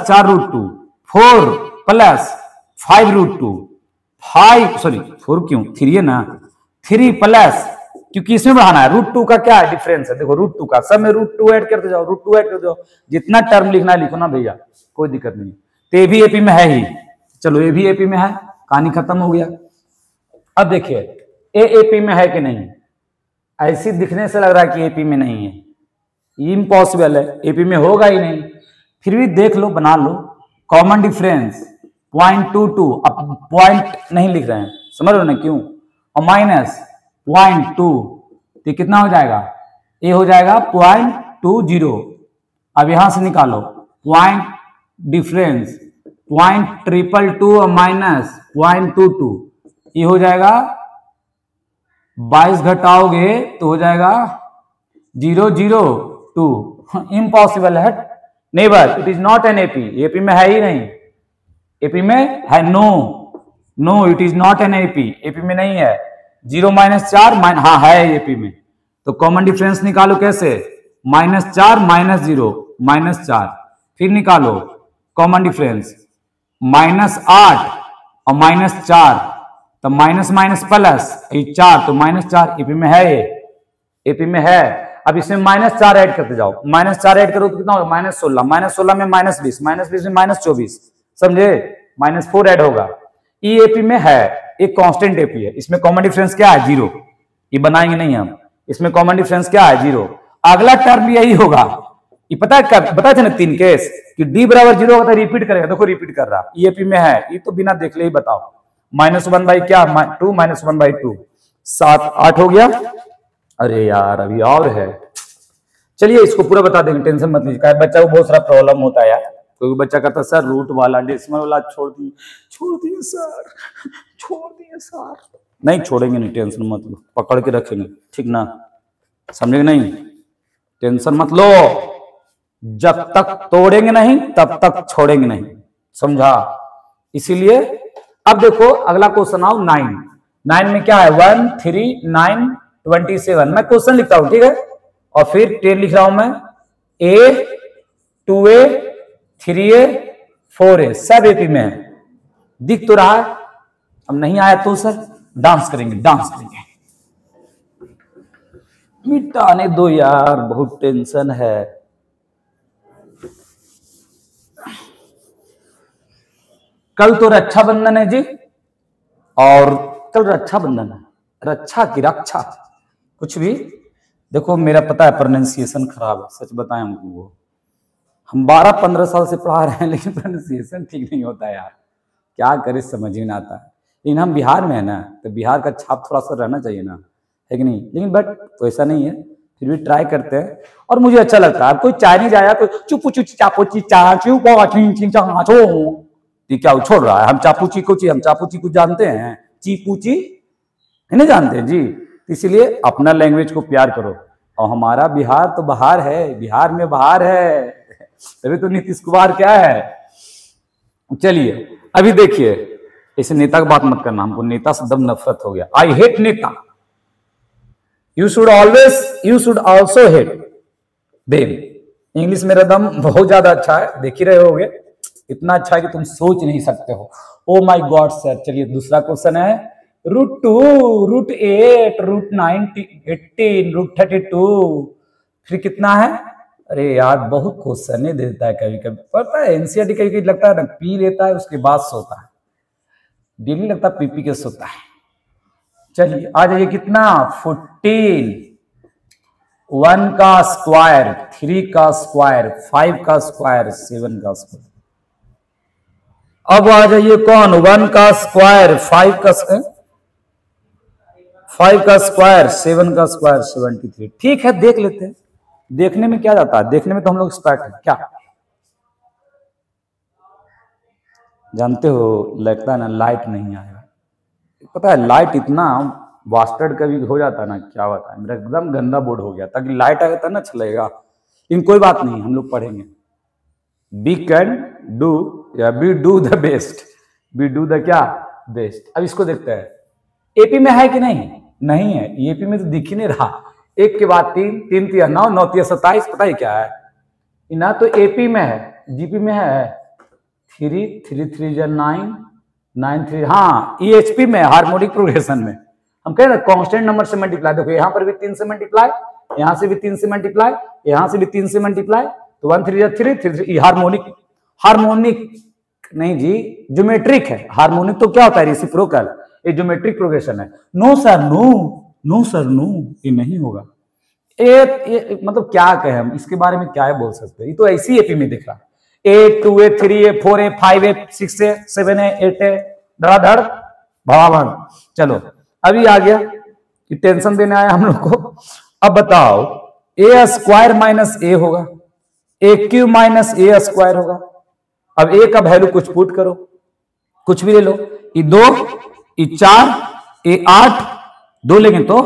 4√2 4 + 5√2 5 सॉरी 4 क्यों 3 है ना, 3 प्लस, क्योंकि इसमें बढ़ाना है √2 का क्या है डिफरेंस है, देखो √2 का सब में √2 ऐड करते जाओ, √2 ऐड करते जाओ, जितना टर्म लिखना है लिखो ना भैया, कोई दिक्कत नहीं। तो ए भी एपी में है ही, चलो ए भी एपी में है, कहानी खत्म हो गया। अब देखिए ए एपी में है कि नहीं, ऐसी दिखने से लग रहा है कि एपी में नहीं है, इम्पॉसिबल है, एपी में होगा ही नहीं, फिर भी देख लो बना लो। कॉमन डिफरेंस 0.22, अब पॉइंट नहीं लिख रहे हैं, समझ लो ना क्यों, और -0.2, तो कितना हो जाएगा, ये हो जाएगा 0.20। अब यहां से निकालो पॉइंट डिफरेंस 0.222 और -0.22, ये हो जाएगा 22 घटाओगे तो हो जाएगा 002, इम्पॉसिबल है, never, it is not an AP, AP में है ही नहीं, एपी में है no it is not an AP, AP में नहीं है। 0 - 4 हाँ है एपी में, तो कॉमन डिफरेंस निकालो कैसे, -4 -0 -4, फिर निकालो कॉमन डिफरेंस -8 और -4, तो माइनस माइनस प्लस 4, तो -4 एपी में है, ये एपी में है। अब इसमें -4 ऐड करते जाओ, -4 ऐड करो तो कितना होगा -16, -16 में -20, -20 में -24, समझे, -4 ऐड होगा, ई एपी में है, एक कांस्टेंट एपी है, इसमें कॉमन डिफरेंस क्या है 0, ये बनाएंगे नहीं हम, इसमें कॉमन डिफरेंस क्या है 0। अगला टर्म भी यही होगा, ये पता है कब बताए थे ना 3 केस कि d = 0 होगा तो रिपीट करेगा, देखो रिपीट कर रहा, ई एपी में है, ये तो बिना देख ले ही बताओ, -1 क्या 2 -1/2 7 8 हो गया। अरे यार अभी और है, चलिए इसको पूरा बता देंगे, टेंशन मत लीजिए, बच्चा को बहुत सारा प्रॉब्लम होता है यार, कोई बच्चा कहता है सर रूट वाला डेसिमल वाला छोड़ दिए सर, नहीं छोड़ेंगे नहीं, टेंशन मत लो, पकड़ के रखेंगे, ठीक ना, समझे नहीं। टेंशन मत लो, जब तक तोड़ेंगे नहीं तब तक छोड़ेंगे नहीं, समझा। इसीलिए अब देखो अगला क्वेश्चन आओ 9 में क्या है 1 3 9 27। मैं क्वेश्चन लिखता हूं, ठीक है, और फिर 10 लिख रहा हूं मैं। A 2A 3A 4A सब एपी में है, दिख तो रहा है। अब नहीं आया तो सर डांस करेंगे, डांस करेंगे। मिटाने दो यार, बहुत टेंशन है। कल तो रक्षाबंधन है जी, और कल रक्षाबंधन है, रक्षा की रक्षा कुछ भी। देखो मेरा पता है प्रोनाउंसिएशन खराब है, सच बताएं हमको, हम 12-15 साल से पढ़ा रहे हैं लेकिन प्रोनाउंसिएशन ठीक नहीं होता यार, क्या करें समझ ही नहीं आता है। लेकिन हम बिहार में है ना, तो बिहार का छाप थोड़ा सा रहना चाहिए ना, है कि नहीं। लेकिन बट वैसा नहीं है, फिर भी ट्राई करते हैं और मुझे अच्छा लगता है। कोई चाइनीज आया तो चुपू चापू ची चाचू चाचो, क्या छोड़ रहा है। हम चापूची को हम चापूची को जानते हैं, चीपूची है ना, जानते हैं जी। इसलिए अपना लैंग्वेज को प्यार करो। और हमारा बिहार तो बाहर है, बिहार में बाहर है, तभी तो नीतीश कुमार क्या है। चलिए अभी देखिए, इसे नेता की बात मत करना, हमको नेता से दम नफरत हो गया। आई हेट नेता। You should also hate them. English मेरा दम बहुत ज्यादा अच्छा है, देख ही रहे होगे, इतना अच्छा है कि तुम सोच नहीं सकते हो। Oh my God sir. चलिए दूसरा क्वेश्चन है √2 √8 √19 18 √32, फिर कितना है। अरे यार बहुत क्वेश्चन नहीं देता है, कभी कभी पता है एनसीईआरटी कभी कभी लगता है ना पी लेता है उसके बाद सोता है, डेली लगता है पी के सोता है। चलिए आ जाइए, कितना 14, 1 का स्क्वायर 3 का स्क्वायर 5 का स्क्वायर 7 का स्क्वायर। अब आ जाइए कौन 1 का स्क्वायर 5 का स्क्वायर 7 का स्क्वायर 73। ठीक है देख लेते हैं, देखने में क्या जाता है, देखने में तो हम लोग एक्सपर्ट हैं। क्या जानते हो, लगता है ना लाइट नहीं आएगा। पता है लाइट इतना वास्टर्ड कभी हो जाता है ना, क्या बताएं, मेरा एकदम गंदा बोर्ड हो गया। ताकि लाइट आएगा तो ना चलेगा, लेकिन कोई बात नहीं, हम लोग पढ़ेंगे। बी कैन डू या we do the best, we do the क्या बेस्ट। अब इसको देखते हैं, एपी में है कि नहीं, नहीं है, एपी में तो दिख ही नहीं रहा। 1 के बाद 3, 3 3 9 9 3 27, पता है क्या है ना, तो एपी में है, जीपी में है 3 3 3 9 9 3, हाँ ईएचपी में, हार्मोनिक प्रोग्रेशन में। हम कह रहे कांस्टेंट नंबर से मल्टीप्लाई, देखो यहां पर भी 3 से मल्टीप्लाई, यहां से भी 3 से मल्टीप्लाई, यहां से भी 3 से मल्टीप्लाई, तो 1 3 3 3 हार्मोनिक, हार्मोनिक नहीं जी ज्योमेट्रिक है। हार्मोनिक तो क्या होता है रेसिप्रोकल, ये ज्योमेट्रिक प्रोग्रेशन है। No sir no, no sir no, ये नहीं होगा। ये मतलब क्या कहें हम इसके बारे में, क्या बोल सकते हैं, ये तो ऐसी एपी में दिख रहा है। 8 2A 3A 4A 5A 6A 7A 8A धड़ाधड़ भड़ाभड़। चलो अभी आ गया कि टेंशन देने आया हम लोग को। अब बताओ ए स्क्वायर माइनस ए होगा, ए क्यूब माइनस ए स्क्वायर होगा। अब ए का वैल्यू कुछ पुट करो, कुछ भी ले लो, ये 2 ये 4 ये 8 2 लेंगे तो,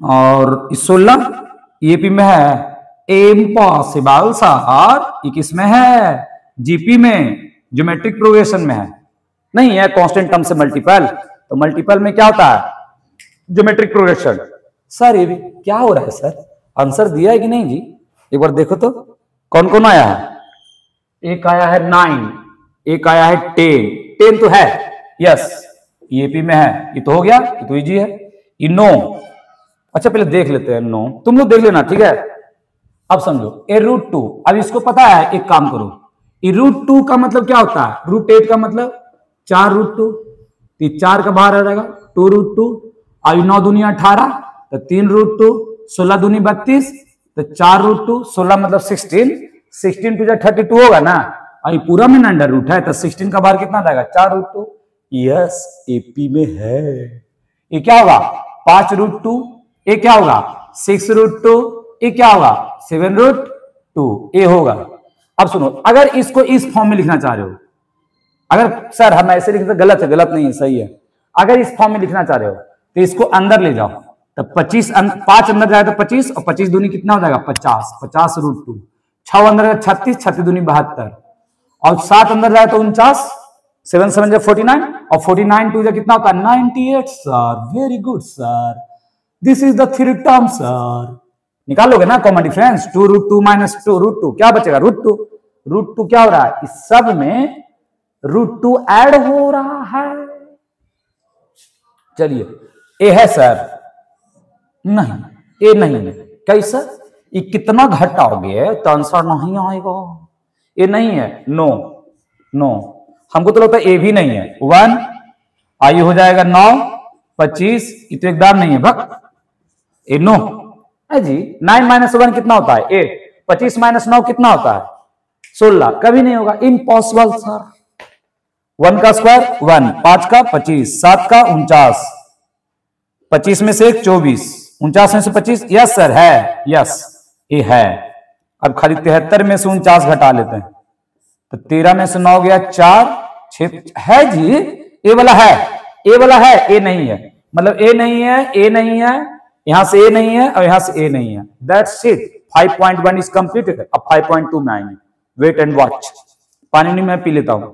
और 16 ये पी में है, इम्पॉसिबल सर। ये किस में है, जीपी में, ज्योमेट्रिक प्रोग्रेशन में है, नहीं है कांस्टेंट टर्म से मल्टीपल। तो मल्टीपल में क्या होता है, ज्योमेट्रिक प्रोग्रेशन। सर ये भी क्या हो रहा है सर, आंसर दिया है कि नहीं जी, एक बार देखो तो कौन कौन आया है। एक आया है 9, एक आया है 10 तो है, यस ईएपी में है, ये तो हो गया, ये तो इजी है। ये 9, अच्छा पहले देख लेते हैं 9, तुम लोग देख लेना ठीक है। अब समझो ए √2, अब इसको पता है, एक काम करो, ये √2 का मतलब क्या होता है, √8 का मतलब 4 √2, 4 का बाहर आ जाएगा 2 √2, अब 9 दूनी 18, तो 3 √2, 16 दूनी 32, तो 4 √2, 16 मतलब 16, 16 टू 32 होगा ना, अभी पूरा में अंडर रूट है, तो 16 का बाहर कितना जाएगा 4 √2। यस एपी में है। ये क्या होगा 5 √2, ये क्या होगा 6 √2, ये क्या होगा 7 √2, ये होगा। अब सुनो, अगर इसको इस फॉर्म में लिखना चाह रहे हो, अगर सर हम ऐसे लिखते गलत है, गलत नहीं है, सही है। अगर इस फॉर्म में लिखना चाह रहे हो तो इसको अंदर ले जाओ, तो 25 5 अंदर जाए तो 25 और 25 दूनी कितना हो जाएगा 50, 50 रूट 2, 6 अंदर जाए 36, 36 दूनी 72 और 7 अंदर जाए तो 49, 7 7 जा 49 और 49 2 जा कितना होता है 98 sir. Very good sir, this is the three term sir. निकालोगे ना common difference 2 root 2 minus 2 root 2 क्या बचेगा रूट 2। रूट 2 क्या हो रहा है इस सब में रूट 2 ऐड हो रहा है। चलिए ए है सर, नहीं ए नहीं है कैसा, ये कितना घटाओगे तो आंसर नहीं आएगा। ए नहीं है, नो नो, हमको तो लगता है ए भी नहीं है। 1 आयु हो जाएगा 9 25, ये तो एकदम नहीं है भक ए नो है जी। 9 माइनस 1 कितना होता है 8, 25 माइनस 9 कितना होता है 16, कभी नहीं होगा, इम्पॉसिबल सर। 1 का स्क्वायर 1, 5 का 25, 7 का 49, 25 में से 24, 49 में से 25, यस सर है, यस ये है। अब खाली 73 में से 49 घटा लेते हैं तो 13 में से 9 गया 4 6 है जी। ए वाला है, ए वाला है, ए नहीं है, मतलब ए नहीं है, ए नहीं है, यहां से ए नहीं है और यहां से ए नहीं है। That's it, 5.1 is completed. अब 5.2 में आएंगे, वेट एंड वॉच। पानी नहीं मैं पी लेता हूं।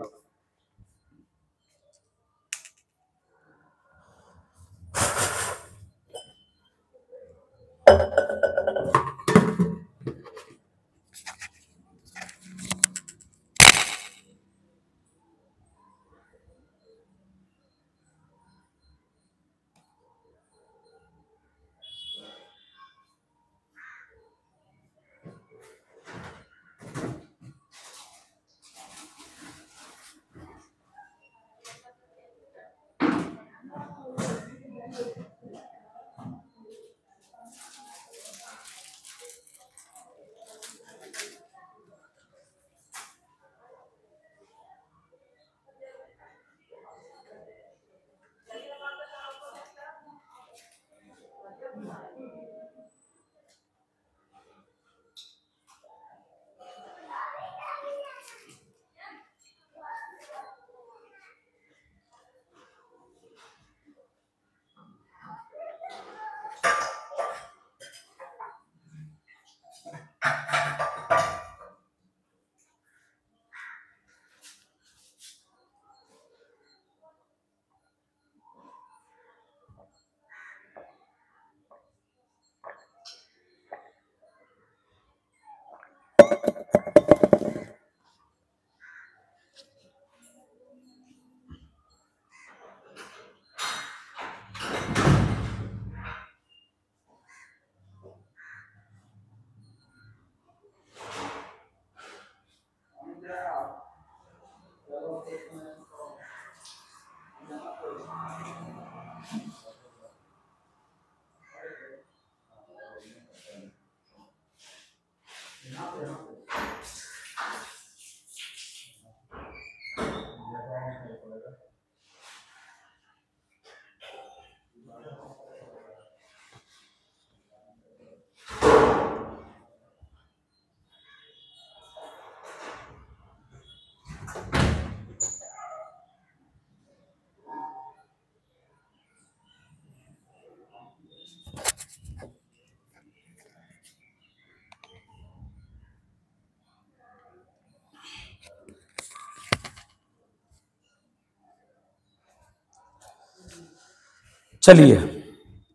चलिए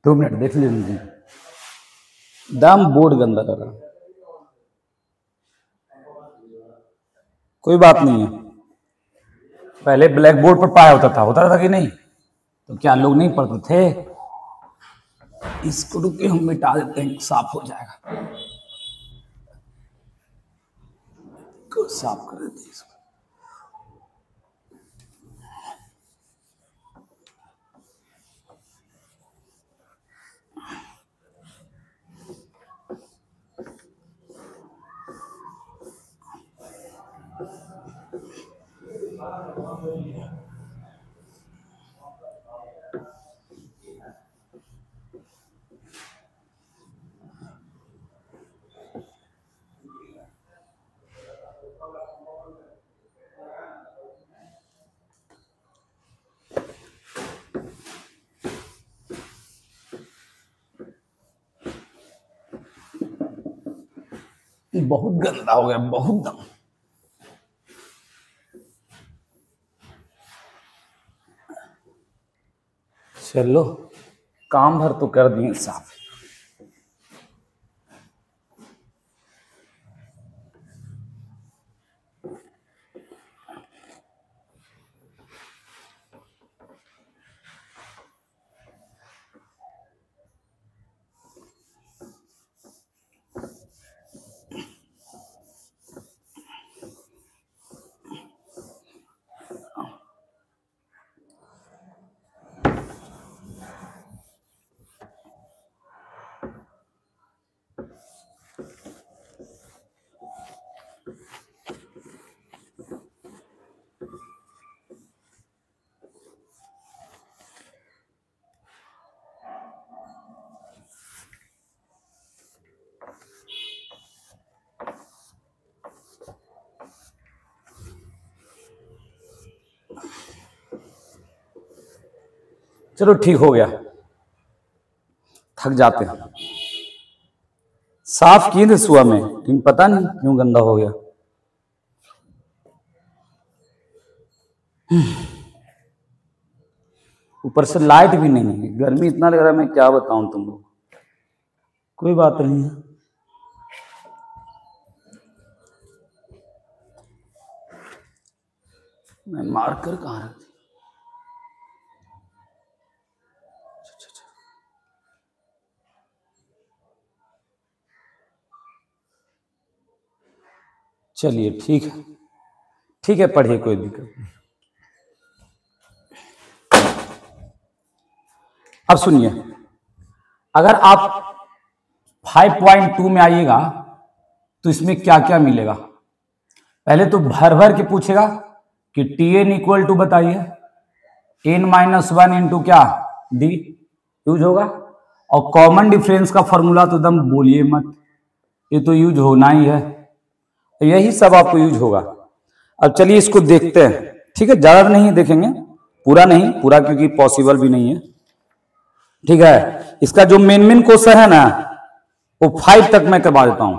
2 मिनट देख लीजिए, दाम बोर्ड गंदा कर रहा, कोई बात नहीं है। पहले ब्लैक बोर्ड पर पाया होता था कि नहीं, तो क्या लोग नहीं पढ़ते थे। इसको रुक के हम मिटा देते हैं, साफ हो जाएगा, साफ कर देते हैं इसको। बहुत गंदा हो गया, बहुत दम। चलो काम भर तो कर दिए साफ। चलो ठीक हो गया, थक जाते हैं। साफ किए थे सुबह में, लेकिन पता नहीं क्यों गंदा हो गया। ऊपर से लाइट भी नहीं है, गर्मी इतना लग रहा है, मैं क्या बताऊं तुम लोग। कोई बात नहीं है, मैं मार्कर कहाँ रख दी। चलिए ठीक है, ठीक है, पढ़िए, कोई दिक्कत नहीं। अब सुनिए, अगर आप 5.2 में आइएगा तो इसमें क्या क्या मिलेगा। पहले तो भर भर के पूछेगा कि Tn इक्वल टू बताइए, n-1 इंटू क्या d यूज होगा, और कॉमन डिफरेंस का फॉर्मूला तो एकदम बोलिए मत, ये तो यूज होना ही है, यही सब आपको यूज होगा। अब चलिए इसको देखते हैं, ठीक है, ज्यादा नहीं देखेंगे, पूरा नहीं, पूरा क्योंकि पॉसिबल भी नहीं है, ठीक है। इसका जो मेन क्वेश्चन है ना वो 5 तक मैं करवा देता हूं,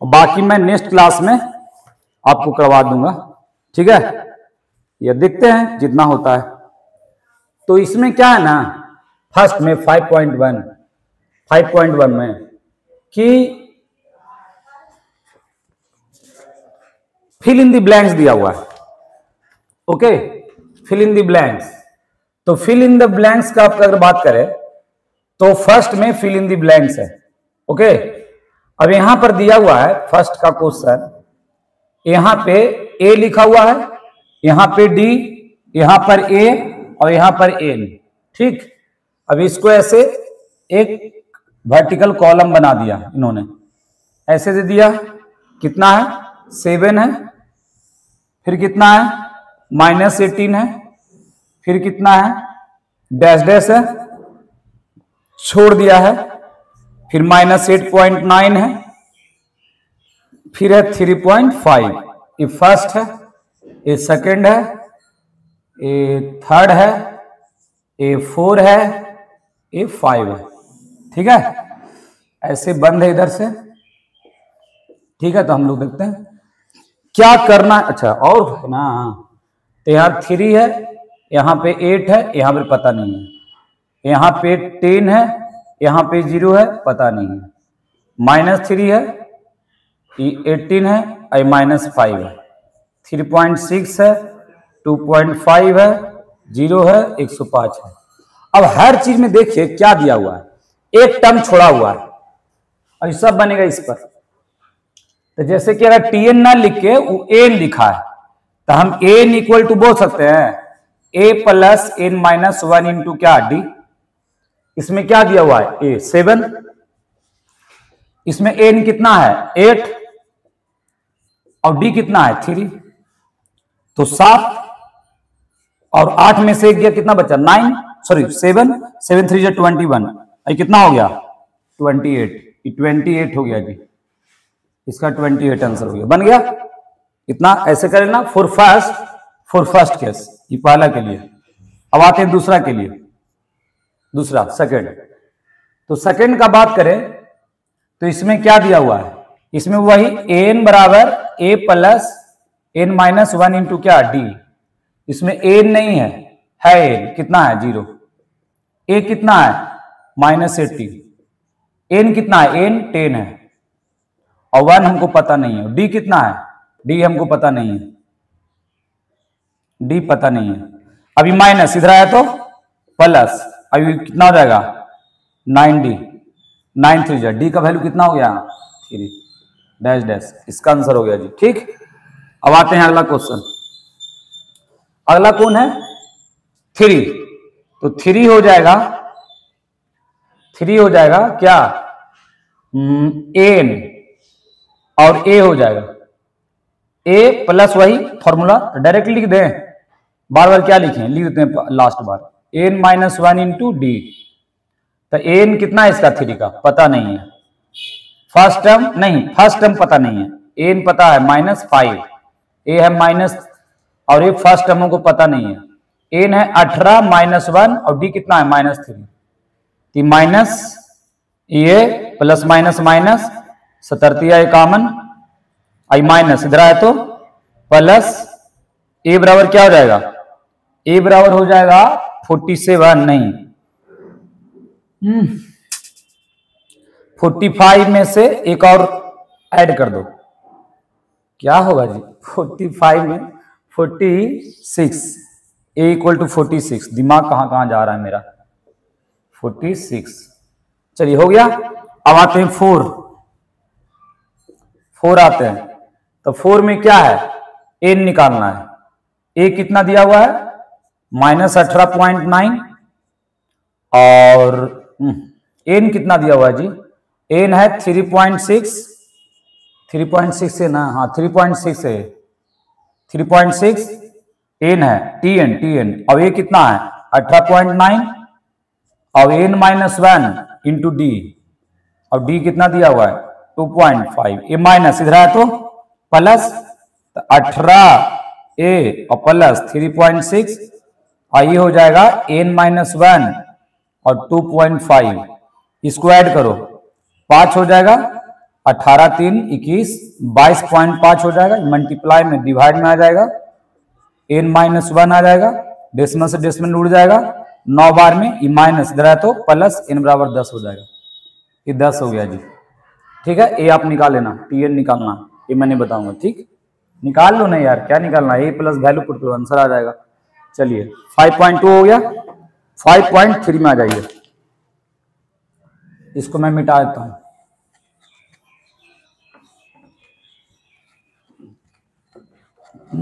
और बाकी मैं नेक्स्ट क्लास में आपको करवा दूंगा, ठीक है। ये देखते हैं जितना होता है। तो इसमें क्या है ना, फर्स्ट में 5.1 में कि फिल इन द ब्लैंक्स दिया हुआ है, okay, fill in the blanks. तो फिल इन द ब्लैंक्स का आप अगर बात करें तो फर्स्ट में फिल इन द ब्लैंक्स है, ओके। अब यहां पर दिया हुआ है फर्स्ट का क्वेश्चन, यहां पे ए लिखा हुआ है, यहां पे डी, यहां पर ए और यहां पर एन, ठीक। अब इसको ऐसे एक वर्टिकल कॉलम बना दिया इन्होंने, ऐसे दे दिया, कितना है 7 है, फिर कितना है -18 है, फिर कितना है डैश डैश है, छोड़ दिया है, फिर -8.9 है, फिर है 3.5, ये फर्स्ट है, ये सेकंड है, ये थर्ड है, ये 4 है, ये 5 है, ठीक है। ऐसे बंद है इधर से, ठीक है। तो हम लोग देखते हैं क्या करना है। अच्छा और है ना, तो यहाँ 3 है, यहाँ पे 8 है, यहाँ पे पता नहीं है, यहाँ पे 10 है, यहाँ पे 0 है, पता नहीं है, -3 है, 18 है, और -5 है, 3.6 है, 2.5 है, 0 है, 105 है। अब हर चीज में देखिए क्या दिया हुआ है, एक टर्म छोड़ा हुआ है, और ये सब बनेगा इस पर। तो जैसे कि अगर Tn ना लिख के वो एन लिखा है, तो हम एन इक्वल टू बोल सकते हैं a प्लस n-1 इंटू क्या डी। इसमें क्या दिया हुआ है a 7, इसमें n कितना है 8, और d कितना है 3, तो 7 और 8 में से एक गया, कितना बचा 9, सॉरी 7, 7 3 21, ये कितना हो गया 28, 28 हो गया जी, इसका 28 आंसर हो गया, बन गया इतना। ऐसे करें ना फॉर फर्स्ट केस, ये पहला के लिए। अब आते हैं दूसरा के लिए, दूसरा सेकंड। तो सेकंड का बात करें तो इसमें क्या दिया हुआ है, इसमें वही एन बराबर A plus N minus one into क्या डी। इसमें एन नहीं है एन कितना है 0, ए कितना है -80, एन कितना है एन 10 है और 1 हमको पता नहीं है। डी कितना है डी हमको पता नहीं है, डी पता नहीं है। अभी माइनस इधर आया तो प्लस, अभी कितना हो जाएगा 9D, 9 3 डी का वैल्यू कितना हो गया 3 डैश डैश, इसका आंसर हो गया जी। ठीक, अब आते हैं अगला क्वेश्चन। अगला कौन है 3, तो 3 हो जाएगा, 3 हो जाएगा क्या एन और ए हो जाएगा, ए प्लस वही फॉर्मूला डायरेक्टली लिख दें, बार बार क्या लिखें, लिख देते हैं लास्ट बार n minus one into d. तो एन कितना है इसका 3 का पता नहीं है, फर्स्ट टर्म नहीं, फर्स्ट टर्म पता नहीं है, एन पता है -5, ए है माइनस और ये फर्स्ट टर्म को पता नहीं है, एन है 18 -1 और डी कितना है -3, तो माइनस ये प्लस माइनस माइनस 77 कॉमन, आई माइनस इधर आए तो प्लस, ए बराबर क्या हो जाएगा, ए बराबर हो जाएगा 47 नहीं 45 में से एक और ऐड कर दो, क्या होगा जी 45 में 46, ए इक्वल टू 46, दिमाग कहां कहां जा रहा है मेरा, 46। चलिए हो गया। अब आते हैं 4 आते हैं, तो 4 में क्या है एन निकालना है, ए कितना दिया हुआ है -18.9 और एन कितना दिया हुआ है जी, एन है 3.6 है ना, हाँ 3.6 है, 3.6 एन है, टीएन और ये कितना है 18.9 और एन -1 इंटू डी और डी कितना दिया हुआ है 2.5, ये माइनस इधर है तो प्लस, तो 18 ए और प्लस 3.6 और ये हो जाएगा n -1 और 2.5, इसको ऐड करो 5 हो जाएगा, 18 3 21 22.5 हो जाएगा, मल्टीप्लाई में डिवाइड में आ जाएगा, n -1 आ जाएगा, डेसिमल से डेसिमल उड़ जाएगा, 9 बार में ये माइनस इधर है तो प्लस n बराबर 10 हो जाएगा, ये 10 हो गया जी। ठीक है, ए आप निकाल लेना, टीएन निकालना, ये मैंने बताऊंगा। ठीक, निकाल लो ना यार, क्या निकालना, ए प्लस वैल्यू पुट करो आंसर आ जाएगा। चलिए 5.2 हो गया, 5.3 में आ जाइए, इसको मैं मिटा देता हूं।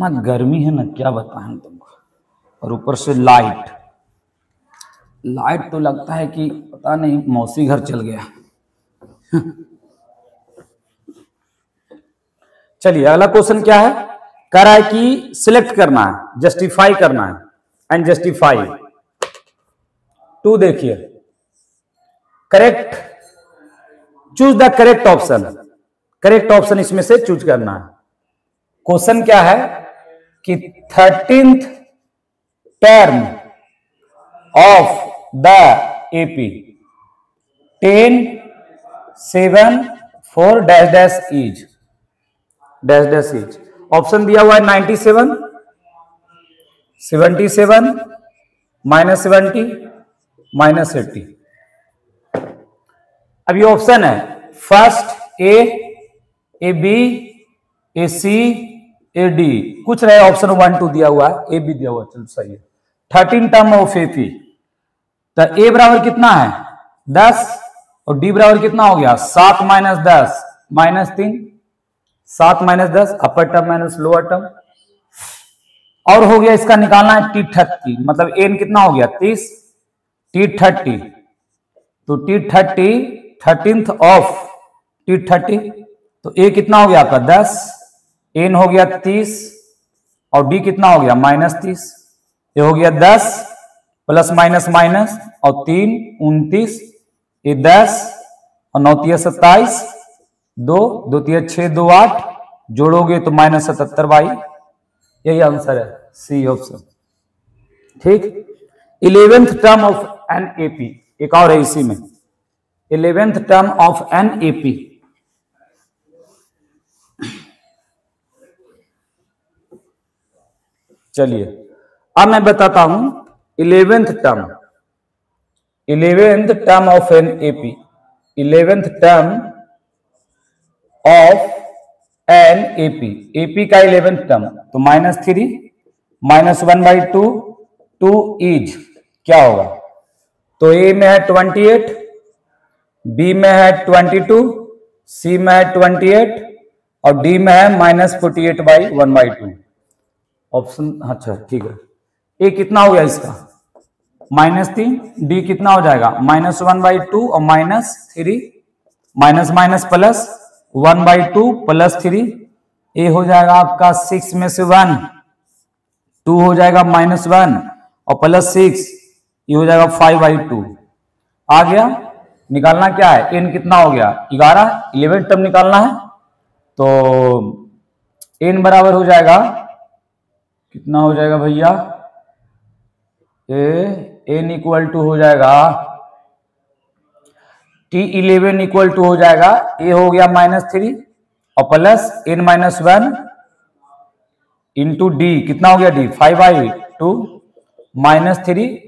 मत गर्मी है ना, क्या बताएं तुमको, और ऊपर से लाइट तो लगता है कि पता नहीं मौसी घर चल गया। चलिए अगला क्वेश्चन क्या है, कह रहा है कि सिलेक्ट करना है, जस्टिफाई करना है, एंड जस्टिफाई 2 देखिए, correct, choose the correct option, correct option इसमें से चूज करना है। क्वेश्चन क्या है कि 13th term of the AP 10 7 4 dash dash is dash dash is, option दिया हुआ है 97 77 -70 -80। अब ये ऑप्शन है first A B A C A D, कुछ रहे ऑप्शन 1 2 दिया हुआ है, ए बी दिया हुआ, चलो सही है। 13 टर्म ऑफ एपी, तो ए बराबर कितना है 10 और डी बराबर कितना हो गया 7 - 10 -3, 7 - 10 अपर टर्म माइनस लोअर टर्म, और हो गया इसका निकालना है T30, मतलब एन कितना हो गया 30, T30, तो T30 13th ऑफ T30, तो ए कितना हो गया आपका 10, एन हो गया 30 और डी कितना हो गया -30, ये हो गया 10 प्लस माइनस माइनस और 3 29, ये 10 और 9 3 27, 2 2 3 6 2 8, जोड़ोगे तो -77/, यही आंसर है सी ऑप्शन। ठीक, 11th term of an AP, एक और है इसी में 11th term of an AP, चलिए अब मैं बताता हूं 11th term of an AP, 11th term of an AP का 11th टर्म, तो -3 -1/2 2 इज क्या होगा? तो ए में है 28, बी में है 22, सी में है 28 और डी में है -48/1/2। ऑप्शन अच्छा ठीक है। ए कितना हो गया इसका? -3, डी कितना हो जाएगा? -1/2 और -3, माइनस माइनस प्लस 1/2 + 3, ए हो जाएगा आपका 6 में से 1, 2 हो जाएगा -1 और +6, ये हो जाएगा 5/2। आ गया। निकालना क्या है? एन कितना हो गया? 11, 11 टर्म निकालना है। तो एन बराबर हो जाएगा, कितना हो जाएगा भैया? एन इक्वल टू हो जाएगा T11 इक्वल टू हो जाएगा, ए हो गया -3 और प्लस n-1 इंटू डी, कितना हो गया? डी 5/2 -3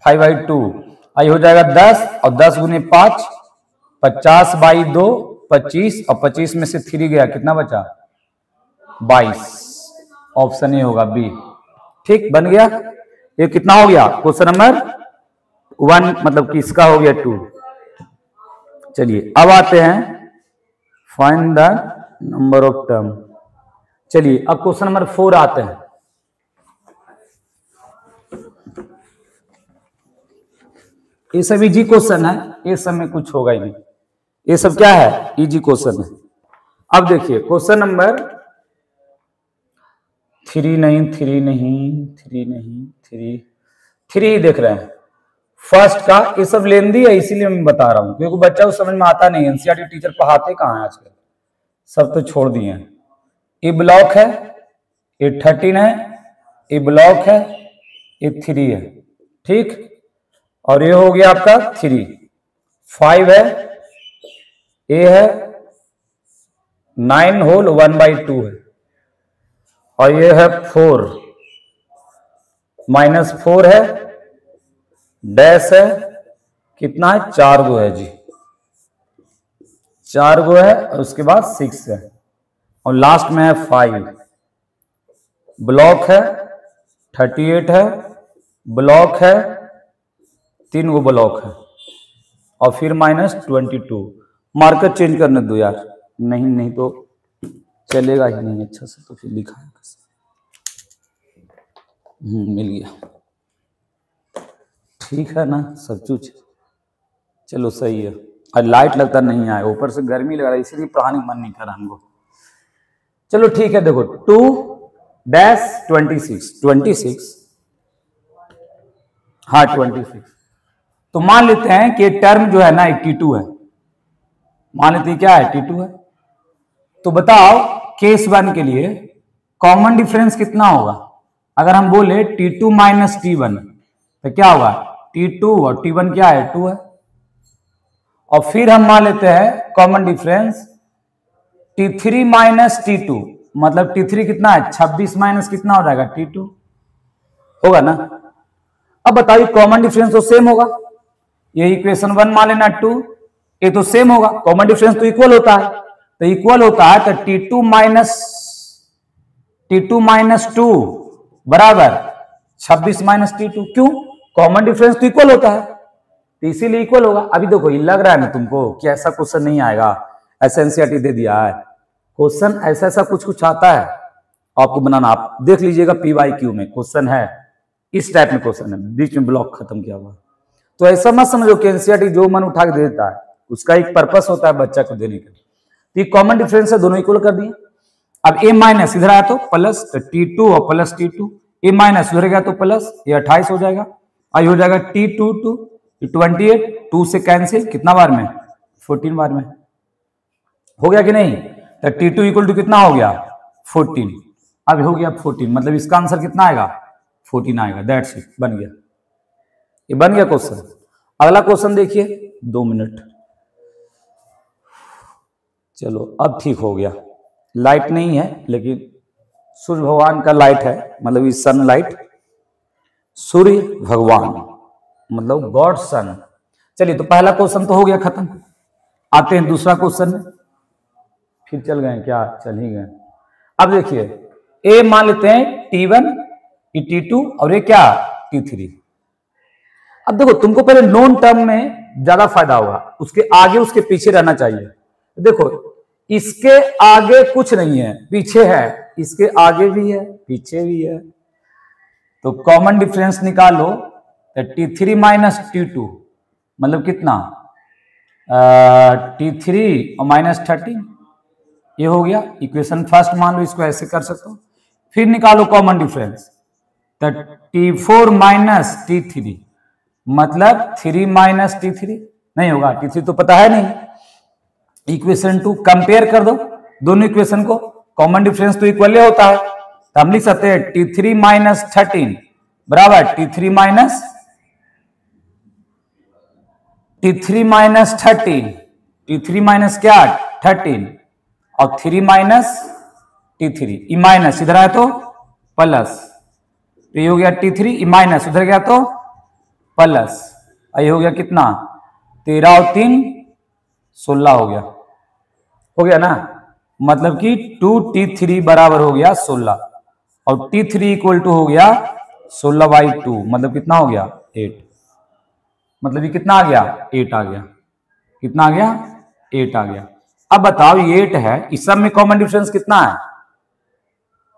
5/2, आई हो जाएगा 10 और 10 गुने 5 50/2 25 और 25 में से 3 गया, कितना बचा? 22। ऑप्शन ए होगा बी। ठीक, बन गया। ये कितना हो गया? क्वेश्चन नंबर 1 मतलब किसका हो गया? 2। चलिए अब आते हैं find the number of term. चलिए अब क्वेश्चन नंबर 4 आते हैं। ये सब इजी क्वेश्चन है, ये सब में कुछ होगा ही नहीं, ये सब क्या है? इजी क्वेश्चन है। अब देखिए क्वेश्चन नंबर 3 देख रहे हैं फर्स्ट का। ये सब लेंदी है इसीलिए मैं बता रहा हूं, क्योंकि बच्चा को समझ में आता नहीं। एनसीईआरटी टीचर पढ़ाते कहाँ है आजकल, सब तो छोड़ दिए हैं। ये ब्लॉक है, ये 13 है, ये ब्लॉक है, ये 3 है। ठीक, और ये हो गया आपका 3, 5 है, ए है, 9 होल 1/2 है, और ये है 4 -4 है, डैश है, कितना है? 4 गो है जी, 4 गो है, और उसके बाद 6 है, और लास्ट में है 5। ब्लॉक है 38 है, ब्लॉक है 3 गो ब्लॉक है, और फिर -22। मार्कर चेंज करने दो यार, नहीं तो चलेगा ही नहीं अच्छा से। तो फिर लिखा है मिल गया, ठीक है ना सब कुछ। चलो सही है। और लाइट लगता नहीं आए, ऊपर से गर्मी लग रहा है, इसीलिए पढ़ाने का मन नहीं कर रहा हमको। चलो ठीक है, देखो 2-26 हाँ 26। तो मान लेते हैं कि टर्म जो है ना 82 है, मान लेते हैं क्या है? 82 है। तो बताओ केस 1 के लिए कॉमन डिफरेंस कितना होगा? अगर हम बोले T2 - T1 तो क्या होगा? T2 और T1 क्या है? 2 है। और फिर हम मान लेते हैं कॉमन डिफरेंस T3 - T2, मतलब T3 कितना है? 26 माइनस कितना हो जाएगा? T2 होगा ना। अब बताइए कॉमन डिफरेंस तो सेम होगा, ये इक्वेशन 1 मान लेना 2, ये तो सेम होगा, कॉमन डिफरेंस तो इक्वल होता है। तो इक्वल होता है तो T2 - 2 बराबर 26 - T2। क्यों? कॉमन डिफरेंस तो इक्वल होता है, तो इसीलिए इक्वल होगा। अभी देखो ये लग रहा है ना तुमको कि ऐसा क्वेश्चन नहीं आएगा, ऐसा एनसीईआरटी दे दिया है। क्वेश्चन ऐसा कुछ आता है, आपको बनाना। आप देख लीजिएगा PYQ में क्वेश्चन है, इस टाइप में क्वेश्चन है, बीच में ब्लॉक खत्म किया हुआ। तो ऐसा मत समझो कि एनसीईआरटी जो मन उठा के देता है, उसका एक पर्पस होता है बच्चा को देने का। तो ये कॉमन डिफरेंस है, दोनों इक्वल कर दिए। अब A माइनस इधर आया तो प्लस, तो T2 और प्लस T2, A माइनस उधर गया तो प्लस, ये 28 हो जाएगा। आई हो जाएगा T2 28, 2 से कैंसिल, कितना बार में? 14 बार में। हो गया कि नहीं? तो T2 इक्वल टू कितना हो गया? 14। अब हो गया 14, मतलब इसका आंसर कितना आएगा? 14 आएगा। दैट्स इट, बन गया। ये बन गया क्वेश्चन। अगला क्वेश्चन देखिए, 2 मिनट। चलो अब ठीक हो गया, लाइट नहीं है लेकिन सूर्य भगवान का लाइट है, मतलब ये सनलाइट, सूर्य भगवान मतलब गॉड सन। चलिए, तो पहला क्वेश्चन तो हो गया खत्म। आते हैं दूसरा क्वेश्चन में। फिर चल गए क्या? चल ही गए। अब देखिए, ए मान लेते हैं T1, ये T2 और ये क्या T3। अब देखो, तुमको पहले नोन टर्म में ज्यादा फायदा होगा, उसके आगे उसके पीछे रहना चाहिए। देखो, इसके आगे कुछ नहीं है, पीछे है, इसके आगे भी है पीछे भी है, तो कॉमन डिफरेंस निकालो। तो T3 माइनस T2 मतलब कितना? T3 और माइनस 13, ये हो गया इक्वेशन फर्स्ट। मान लो इसको ऐसे कर सकते हो। फिर निकालो कॉमन डिफरेंस, तो T4 माइनस T3 मतलब 3 माइनस T3 नहीं होगा, T3 तो पता है नहीं। इक्वेशन 2 कंपेयर कर दो दोनों इक्वेशन को, कॉमन डिफरेंस तो इक्वल होता है, तो हम लिख सकते हैं T3 माइनस 13 बराबर T3 माइनस 13, T3 माइनस क्या 13 और 3 माइनस T3, ई माइनस इधर आया तो प्लस, तो ये हो गया T3, ई माइनस उधर गया तो प्लस, ये हो गया कितना 13 और 3 16 हो गया ना। मतलब कि 2T3 बराबर हो गया 16 और T3 इक्वल टू हो गया 16/2, मतलब कितना हो गया 8। मतलब ये कितना आ गया 8 आ गया। कितना आ गया 8 आ गया। अब बताओ ये 8 है, इस सब में कॉमन डिफरेंस कितना है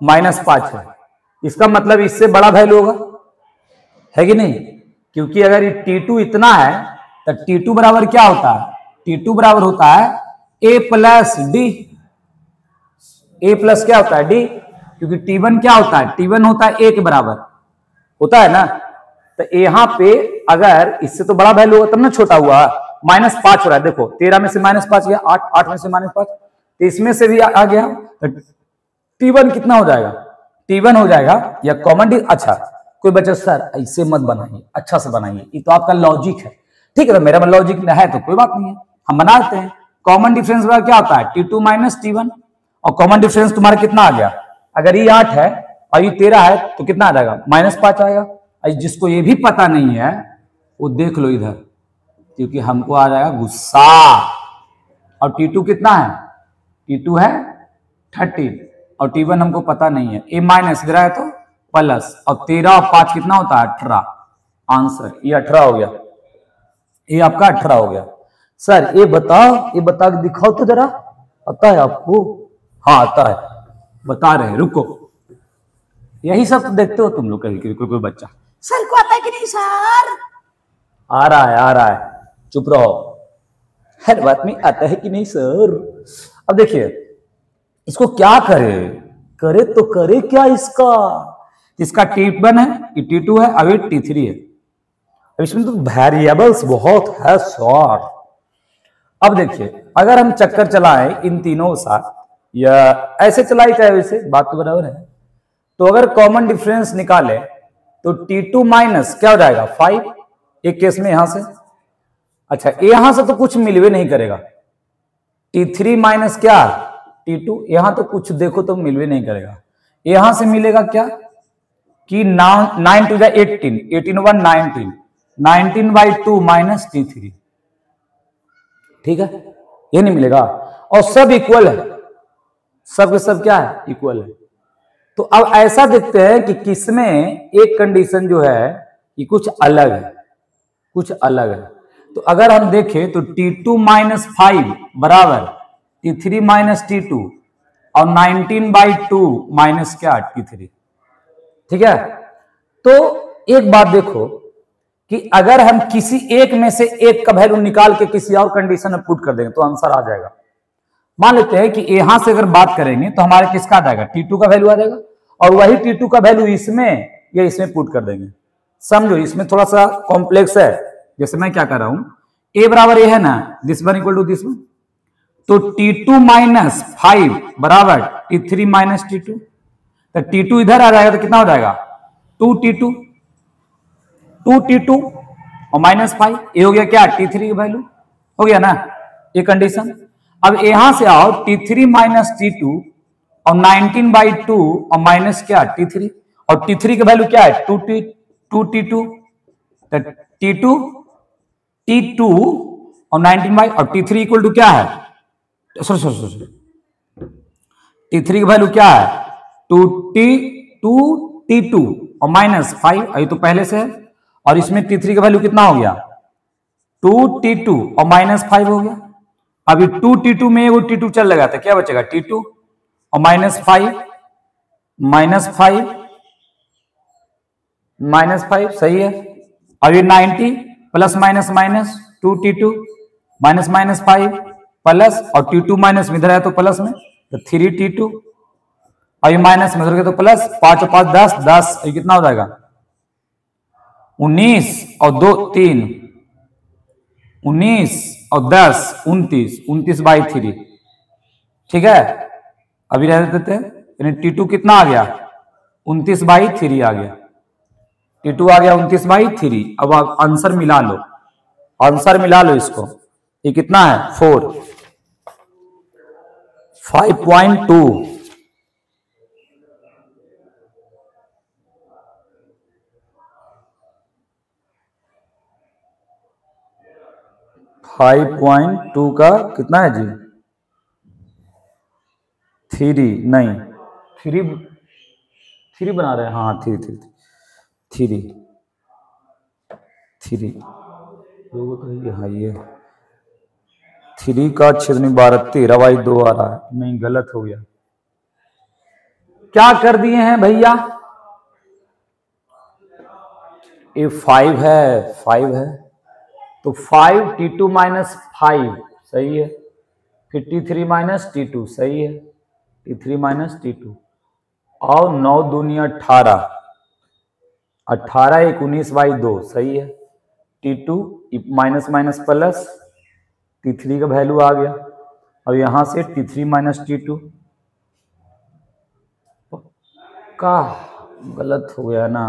-5 है, इसका मतलब इससे बड़ा वैल्यू होगा, है कि नहीं? क्योंकि अगर ये T2 इतना है तो T2 बराबर क्या होता है? T2 बराबर होता है A plus D. A plus क्या होता है D, क्योंकि T1 क्या होता है? T1 होता है A के बराबर होता है ना। तो यहाँ पे अगर इससे तो बड़ा वैल्यू होगा तब ना छोटा हुआ, -5 हो रहा है। देखो 13 में से -5 गया, 8 में से -5, तो इसमें से भी आ गया, तो T1 कितना हो जाएगा? T1 हो जाएगा या कॉमन। अच्छा कोई बच्चा सर ऐसे मत बनाइए, अच्छा से बनाइए, ये तो आपका लॉजिक है। ठीक है, तो मेरा लॉजिक है तो कोई बात नहीं है, हम बनाते हैं। कॉमन डिफरेंस क्या होता है? T2 माइनस T1, और कॉमन डिफरेंस तुम्हारा कितना आ गया? अगर ये 8 है और ये 13 है तो कितना आ जाएगा? -5 आएगा। जिसको ये भी पता नहीं है वो देख लो इधर, क्योंकि हमको आ जाएगा गुस्सा। और T2 कितना है? T2 है 13 और T1 हमको पता नहीं है। A माइनस इधर आया तो प्लस, और 13 और 5 कितना होता है? 18। आंसर ये 18 हो गया, ये आपका 18 हो गया। सर ये बताओ, ये बता के दिखाओ तो जरा, आता है आपको? हाँ आता है, बता रहे हैं, रुको। यही सब तो देखते हो तुम लोग, कहीं कोई बच्चा सर को आता है कि नहीं सर? आ रहा है, चुप रहो। हर बात में आता है कि नहीं सर? अब देखिए इसको क्या करे तो करे क्या इसका T1 है, ये T2 है, अब ये T3 है। अब इसमें तो वेरिएबल्स बहुत है सर। अब देखिए अगर हम चक्कर चलाएं इन तीनों साथ, या ऐसे चलाई चाहे वैसे, बात तो बराबर है। तो अगर कॉमन डिफरेंस निकाले तो T2 माइनस क्या हो जाएगा 5, एक केस में यहां से। अच्छा यहां से तो कुछ मिलवे नहीं करेगा। T3 माइनस क्या T2, यहां तो कुछ देखो तो मिलवे नहीं करेगा। यहां से मिलेगा क्या कि 9 टू 18, 18 1 19, 19/2 माइनस T3। ठीक है, ये नहीं मिलेगा। और सब इक्वल है, सब के सब क्या है? इक्वल है। तो अब ऐसा देखते हैं कि किसमें एक कंडीशन जो है ये कुछ अलग है, कुछ अलग है। तो अगर हम देखें तो T2 माइनस 5 बराबर T3 माइनस T2 और 19/2 माइनस क्या T3। ठीक है, तो एक बात देखो कि अगर हम किसी एक में से एक का वैल्यू निकाल के किसी और कंडीशन में पुट कर देंगे तो आंसर आ जाएगा। मान लेते हैं कि यहां से अगर बात करेंगे तो हमारे किसका आ जाएगा? T2 का वैल्यू आ जाएगा, और वही T2 का वैल्यू इसमें या इसमें पुट कर देंगे। समझो इसमें थोड़ा सा कॉम्प्लेक्स है। जैसे मैं क्या कर रहा हूं, A बराबर A है ना, this one equal to this one, तो T2 माइनस 5 बराबर T3 माइनस T2, तो T2 इधर आ जाएगा तो कितना हो जाएगा? 2T2 और -5, ये हो गया क्या T3 की वैल्यू, हो गया ना ये कंडीशन। अब यहां से आओ T3 माइनस T2 और 19/2 और माइनस क्या T3, और T3 की वैल्यू क्या है 2T2, T2 और 19 और T3 इक्वल टू क्या है, सॉरी T3 की वैल्यू क्या है 2T2 और माइनस 5, ये तो पहले से है, और इसमें T3 का वैल्यू कितना हो गया 2T2 और माइनस 5 हो गया। अभी 2T2 में वो T2 चल लगा था, क्या बचेगा T2 और माइनस 5 सही है। अभी 90 plus minus 2T2 minus 5 plus, और T2 माइनस में इधर है तो प्लस में, तो 3T2, अभी माइनस में उधर के तो प्लस, 5 और 5 10, ये कितना हो जाएगा 19 और 2 3, 19 और 10 29/3, ठीक है। अभी रह देते हैं, यानी T2 कितना आ गया 29/3 आ गया, T2 आ गया 29/3। अब आप आंसर मिला लो इसको, ये कितना है 5.2 5.2 का कितना है जी 3 नहीं 3 बना रहे हैं, हाँ 3 लोगों तो ये 3 का छेदनी 12 13/2 आ रहा है, नहीं गलत हो गया, क्या कर दिए हैं भैया, ये 5 है तो 5T2 माइनस 5 सही है, फिर T3 माइनस T2 सही है, T3 माइनस T2, और 9 दूनी 18 19/2 सही है, T2 माइनस प्लस T3 का वैल्यू आ गया, अब यहां से T3 माइनस T2 का गलत हो गया ना।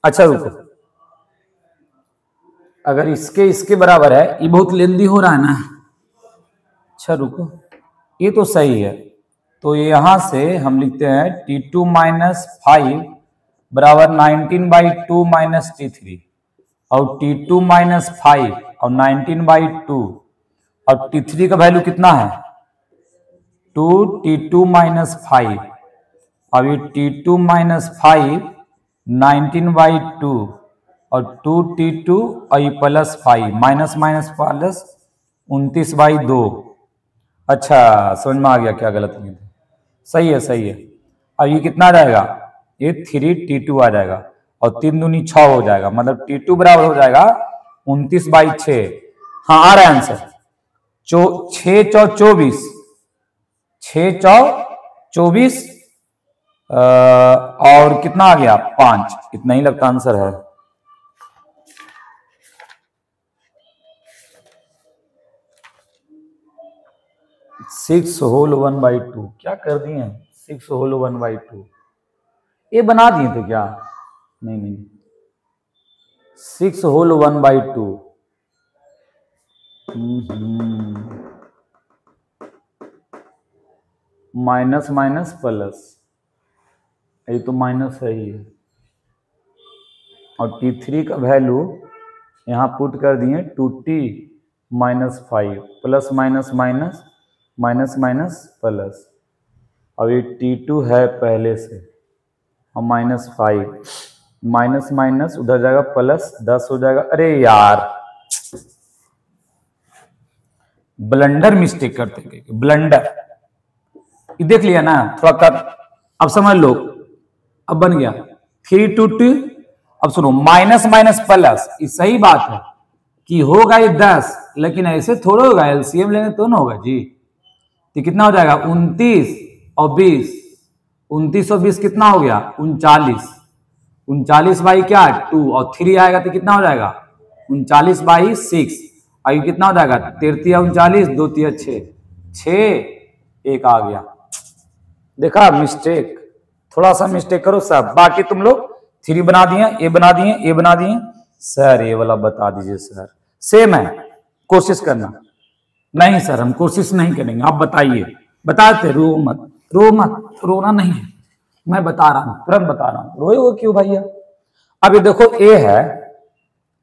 अच्छा रुको, अगर इसके बराबर है, ये बहुत लेंदी हो रहा है ना, अच्छा रुको, ये तो सही है, तो यहां से हम लिखते हैं T2 माइनस 5 बराबर 19/2 माइनस T3, और T2 माइनस 5 और 19/2, और T3 का वैल्यू कितना है 2T2 माइनस 5, अभी T2 माइनस 5 19/2 और 2T2 और ये प्लस 5 माइनस प्लस 29/2। अच्छा समझ में आ गया क्या गलत नहीं था, सही है। अब ये कितना आ जाएगा, ये 3T2 आ जाएगा, और 3 दूनी 6 हो जाएगा, मतलब T2 बराबर हो जाएगा 29/6। हाँ आ रहा है आंसर, 6 चौ 24 और कितना आ गया 5, इतना ही लगता आंसर है। सिक्स होल 1/2 क्या कर दिए हैं, 6 होल 1/2 ये बना दिए थे क्या, नहीं 6 होल 1/2 माइनस प्लस, ये तो माइनस है ही है, और T3 का वैल्यू यहाँ पुट कर दिए 2T minus 5 plus minus plus, अब ये T2 है पहले से, और -5 माइनस उधर जाएगा प्लस 10 हो जाएगा। अरे यार ब्लंडर मिस्टेक करते, ब्लंडर देख लिया ना थोड़ा कर, अब समझ लो, अब बन गया 3 अब सुनो माइनस प्लस, ये सही बात है कि होगा ये 10, लेकिन ऐसे थोड़ा होगा, एलसीएम लेंगे तो ना होगा जी, तो कितना हो जाएगा 29 और 20, 29 और 20 कितना हो गया 39 बाई क्या 2, और 3 आएगा तो कितना हो जाएगा 39/6, और ये कितना हो जाएगा 33 39 2 3 6 1 आ गया। देखा मिस्टेक, थोड़ा सा मिस्टेक करो सब, बाकी तुम लोग 3 बना दिए, ये बना दिए सर, ये वाला बता दीजिए सर, सेम है, कोशिश करना। नहीं सर हम कोशिश नहीं करेंगे, आप बताइए, बताते रो मत। रो मत, रोना नहीं है, मैं बता रहा हूं, तुरंत बता रहा हूं, रोएगा क्यों भैया। अब ये देखो ए है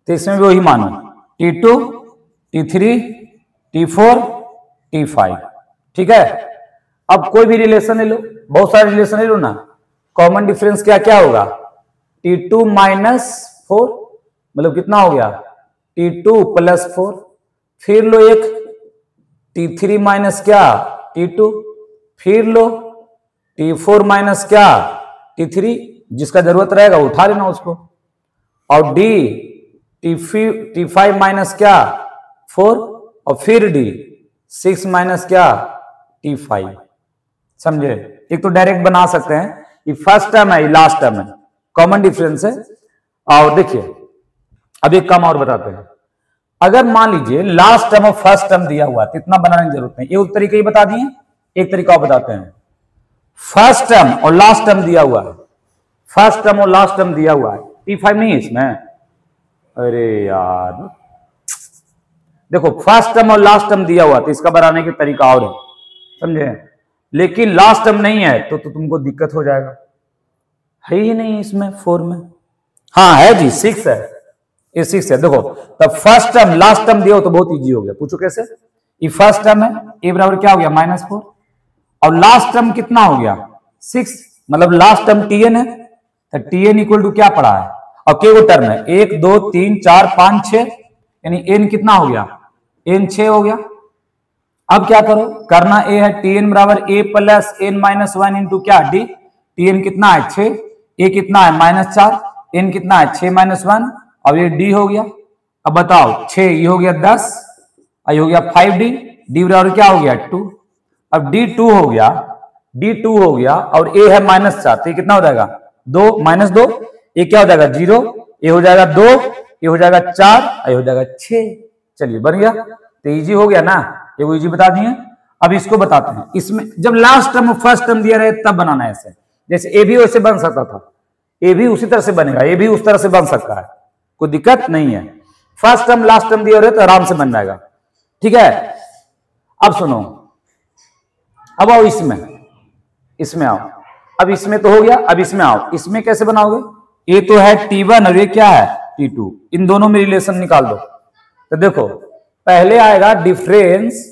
तो इसमें भी वही मानो T2, T3, T4, T5, ठीक है। अब कोई भी रिलेशन ले लो, बहुत सारे रिलेशन ले लो ना, कॉमन डिफरेंस क्या क्या होगा, T2 माइनस 4, मतलब कितना हो गया T2 प्लस 4, फिर लो एक T3 माइनस क्या T2, फिर लो T4 माइनस क्या T3, जिसका जरूरत रहेगा उठा लेना उसको, और D T5 माइनस क्या 4, और फिर D 6 माइनस क्या T5, समझे। एक तो डायरेक्ट बना सकते हैं, ये फर्स्ट टर्म है, ये लास्ट टर्म है, कॉमन डिफरेंस है। और देखिए अब एक काम और बताते हैं, अगर मान लीजिए लास्ट टर्म और फर्स्ट टर्म दिया हुआ तो इतना बनाने की जरूरत नहीं, ये तरीके ही बता दिए, एक तरीका और बताते हैं, फर्स्ट टर्म और लास्ट टर्म दिया हुआ है, फर्स्ट टर्म और लास्ट टर्म दिया हुआ है, T5 नहीं है इसमें, अरे यार देखो फर्स्ट टर्म और लास्ट टर्म दिया हुआ तो इसका बनाने के तरीका और है, समझे, लेकिन लास्ट टर्म नहीं है तो तुमको दिक्कत हो जाएगा, है ही नहीं इसमें 4 में, हाँ है जी 6 है, ये 6 है। देखो तब फर्स्ट टर्म लास्ट टर्म दिया हो तो बहुत इजी हो गया, पूछो कैसे, ये फर्स्ट टर्म है, ए बराबर क्या हो गया -4, और लास्ट टर्म कितना हो गया 6, मतलब लास्ट टर्म Tn है, तो Tn इक्वल टू क्या पड़ा है, और के वो टर्म है 1 2 3 4 5 6, यानी n कितना हो गया, n 6 हो गया। अब क्या करो, करना ए है Tn बराबर a plus n minus 1 into क्या d, Tn कितना है 6, a कितना है -4, n कितना है 6 माइनस 1, अब ये d हो गया। अब बताओ 6 ये हो गया 10, ये हो गया 5d, d बराबर क्या हो गया 2, अब d2 हो गया, d2 हो गया, और a है -4, तो ये कितना हो जाएगा 2 -2, ये क्या हो जाएगा 0, ये हो जाएगा 2, ये हो जाएगा 4, ये हो जाएगा 6, चलिए बन गया, तो इजी हो गया ना, ये वो इजी बता दिए। अब इसको बताते हैं, इसमें जब लास्ट टर्म और फर्स्ट टर्म दिया रहे तब बनाना है ऐसे, जैसे ए भी वैसे बन सकता था, ए भी उसी तरह से बनेगा, ए भी उस तरह से बन सकता है, कोई दिक्कत नहीं है, फर्स्ट टर्म लास्ट टर्म दिया रहे तो आराम से बन जाएगा, ठीक है। अब सुनो, अब आओ इसमें आओ, अब इसमें तो हो गया, अब इसमें आओ, इसमें कैसे बनाओगे, ये तो है T1 और ये क्या है T2, इन दोनों में रिलेशन निकाल दो, तो देखो पहले आएगा डिफरेंस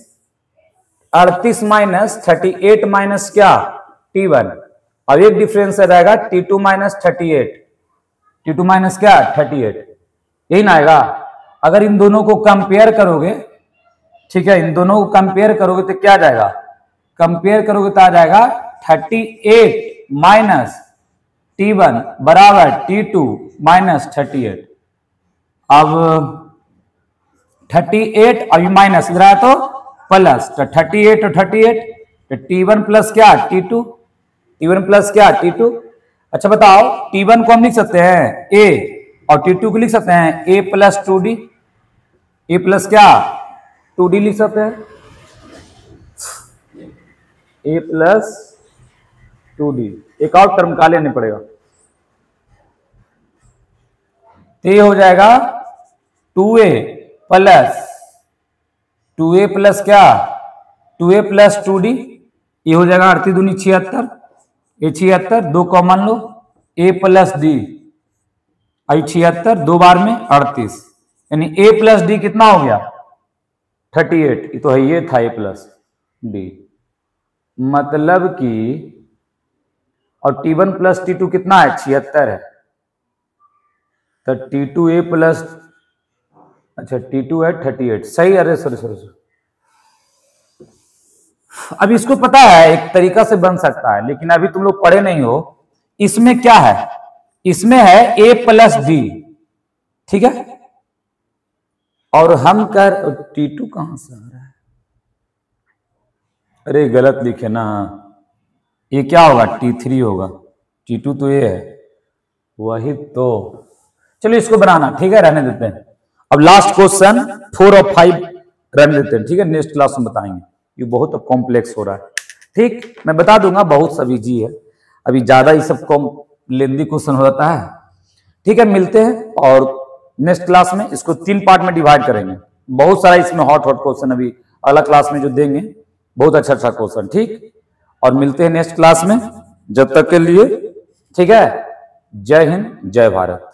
38 माइनस 38 माइनस क्या T1, और एक डिफरेंस रहेगा T2 माइनस 38, T2 माइनस क्या 38, यही ना आएगा। अगर इन दोनों को कंपेयर करोगे, ठीक है, इन दोनों को कंपेयर करोगे तो क्या आ जाएगा, कंपेयर करोगे तो आ जाएगा 38 माइनस T1 बराबर T2 माइनस 38, अब 38 अभी माइनस इधर आया तो प्लस, तो 38 और 38, तो T1 प्लस क्या T2, T1 प्लस क्या T2। अच्छा बताओ T1 को हम लिख सकते हैं A, और T2 को लिख सकते हैं A plus 2D, A plus क्या 2D लिख सकते हैं, A प्लस 2D, एक और टर्म का लेने पड़ेगा, तो ये हो जाएगा 2A प्लस क्या 2A प्लस 2D, ये हो जाएगा 38 दूनी 76, ये 76 दो common low, A plus D, आई 76 दो बार में 38, यानी A प्लस D कितना हो गया 38, ये तो है, ये था A प्लस D, मतलब कि, और T1 प्लस T2 कितना है 76 है, तो T2A प्लस, अच्छा T2 है 38, सही, अरे सॉरी, अब इसको पता है एक तरीका से बन सकता है, लेकिन अभी तुम लोग पढ़े नहीं हो, इसमें क्या है, इसमें है A प्लस D, ठीक है, और हम कर T2 कहां से आ रहा है, अरे गलत लिखे ना, ये क्या होगा T3 होगा, T2 तो ये है, वही तो, चलो इसको बनाना, ठीक है, रहने देते हैं। अब लास्ट क्वेश्चन 4 और 5 रहने देते हैं, ठीक है, नेक्स्ट क्लास में बताएंगे, ये बहुत कॉम्प्लेक्स हो रहा है, ठीक, मैं बता दूंगा बहुत सब इजी है, अभी ज्यादा ही सब लेंदी क्वेश्चन हो जाता है, ठीक है, मिलते हैं और नेक्स्ट क्लास में इसको 3 पार्ट में डिवाइड करेंगे, बहुत सारा इसमें हॉट क्वेश्चन अभी अगला क्लास में जो देंगे, बहुत अच्छा क्वेश्चन, ठीक। और मिलते हैं नेक्स्ट क्लास में। जब तक के लिए ठीक है, जय हिंद जय भारत।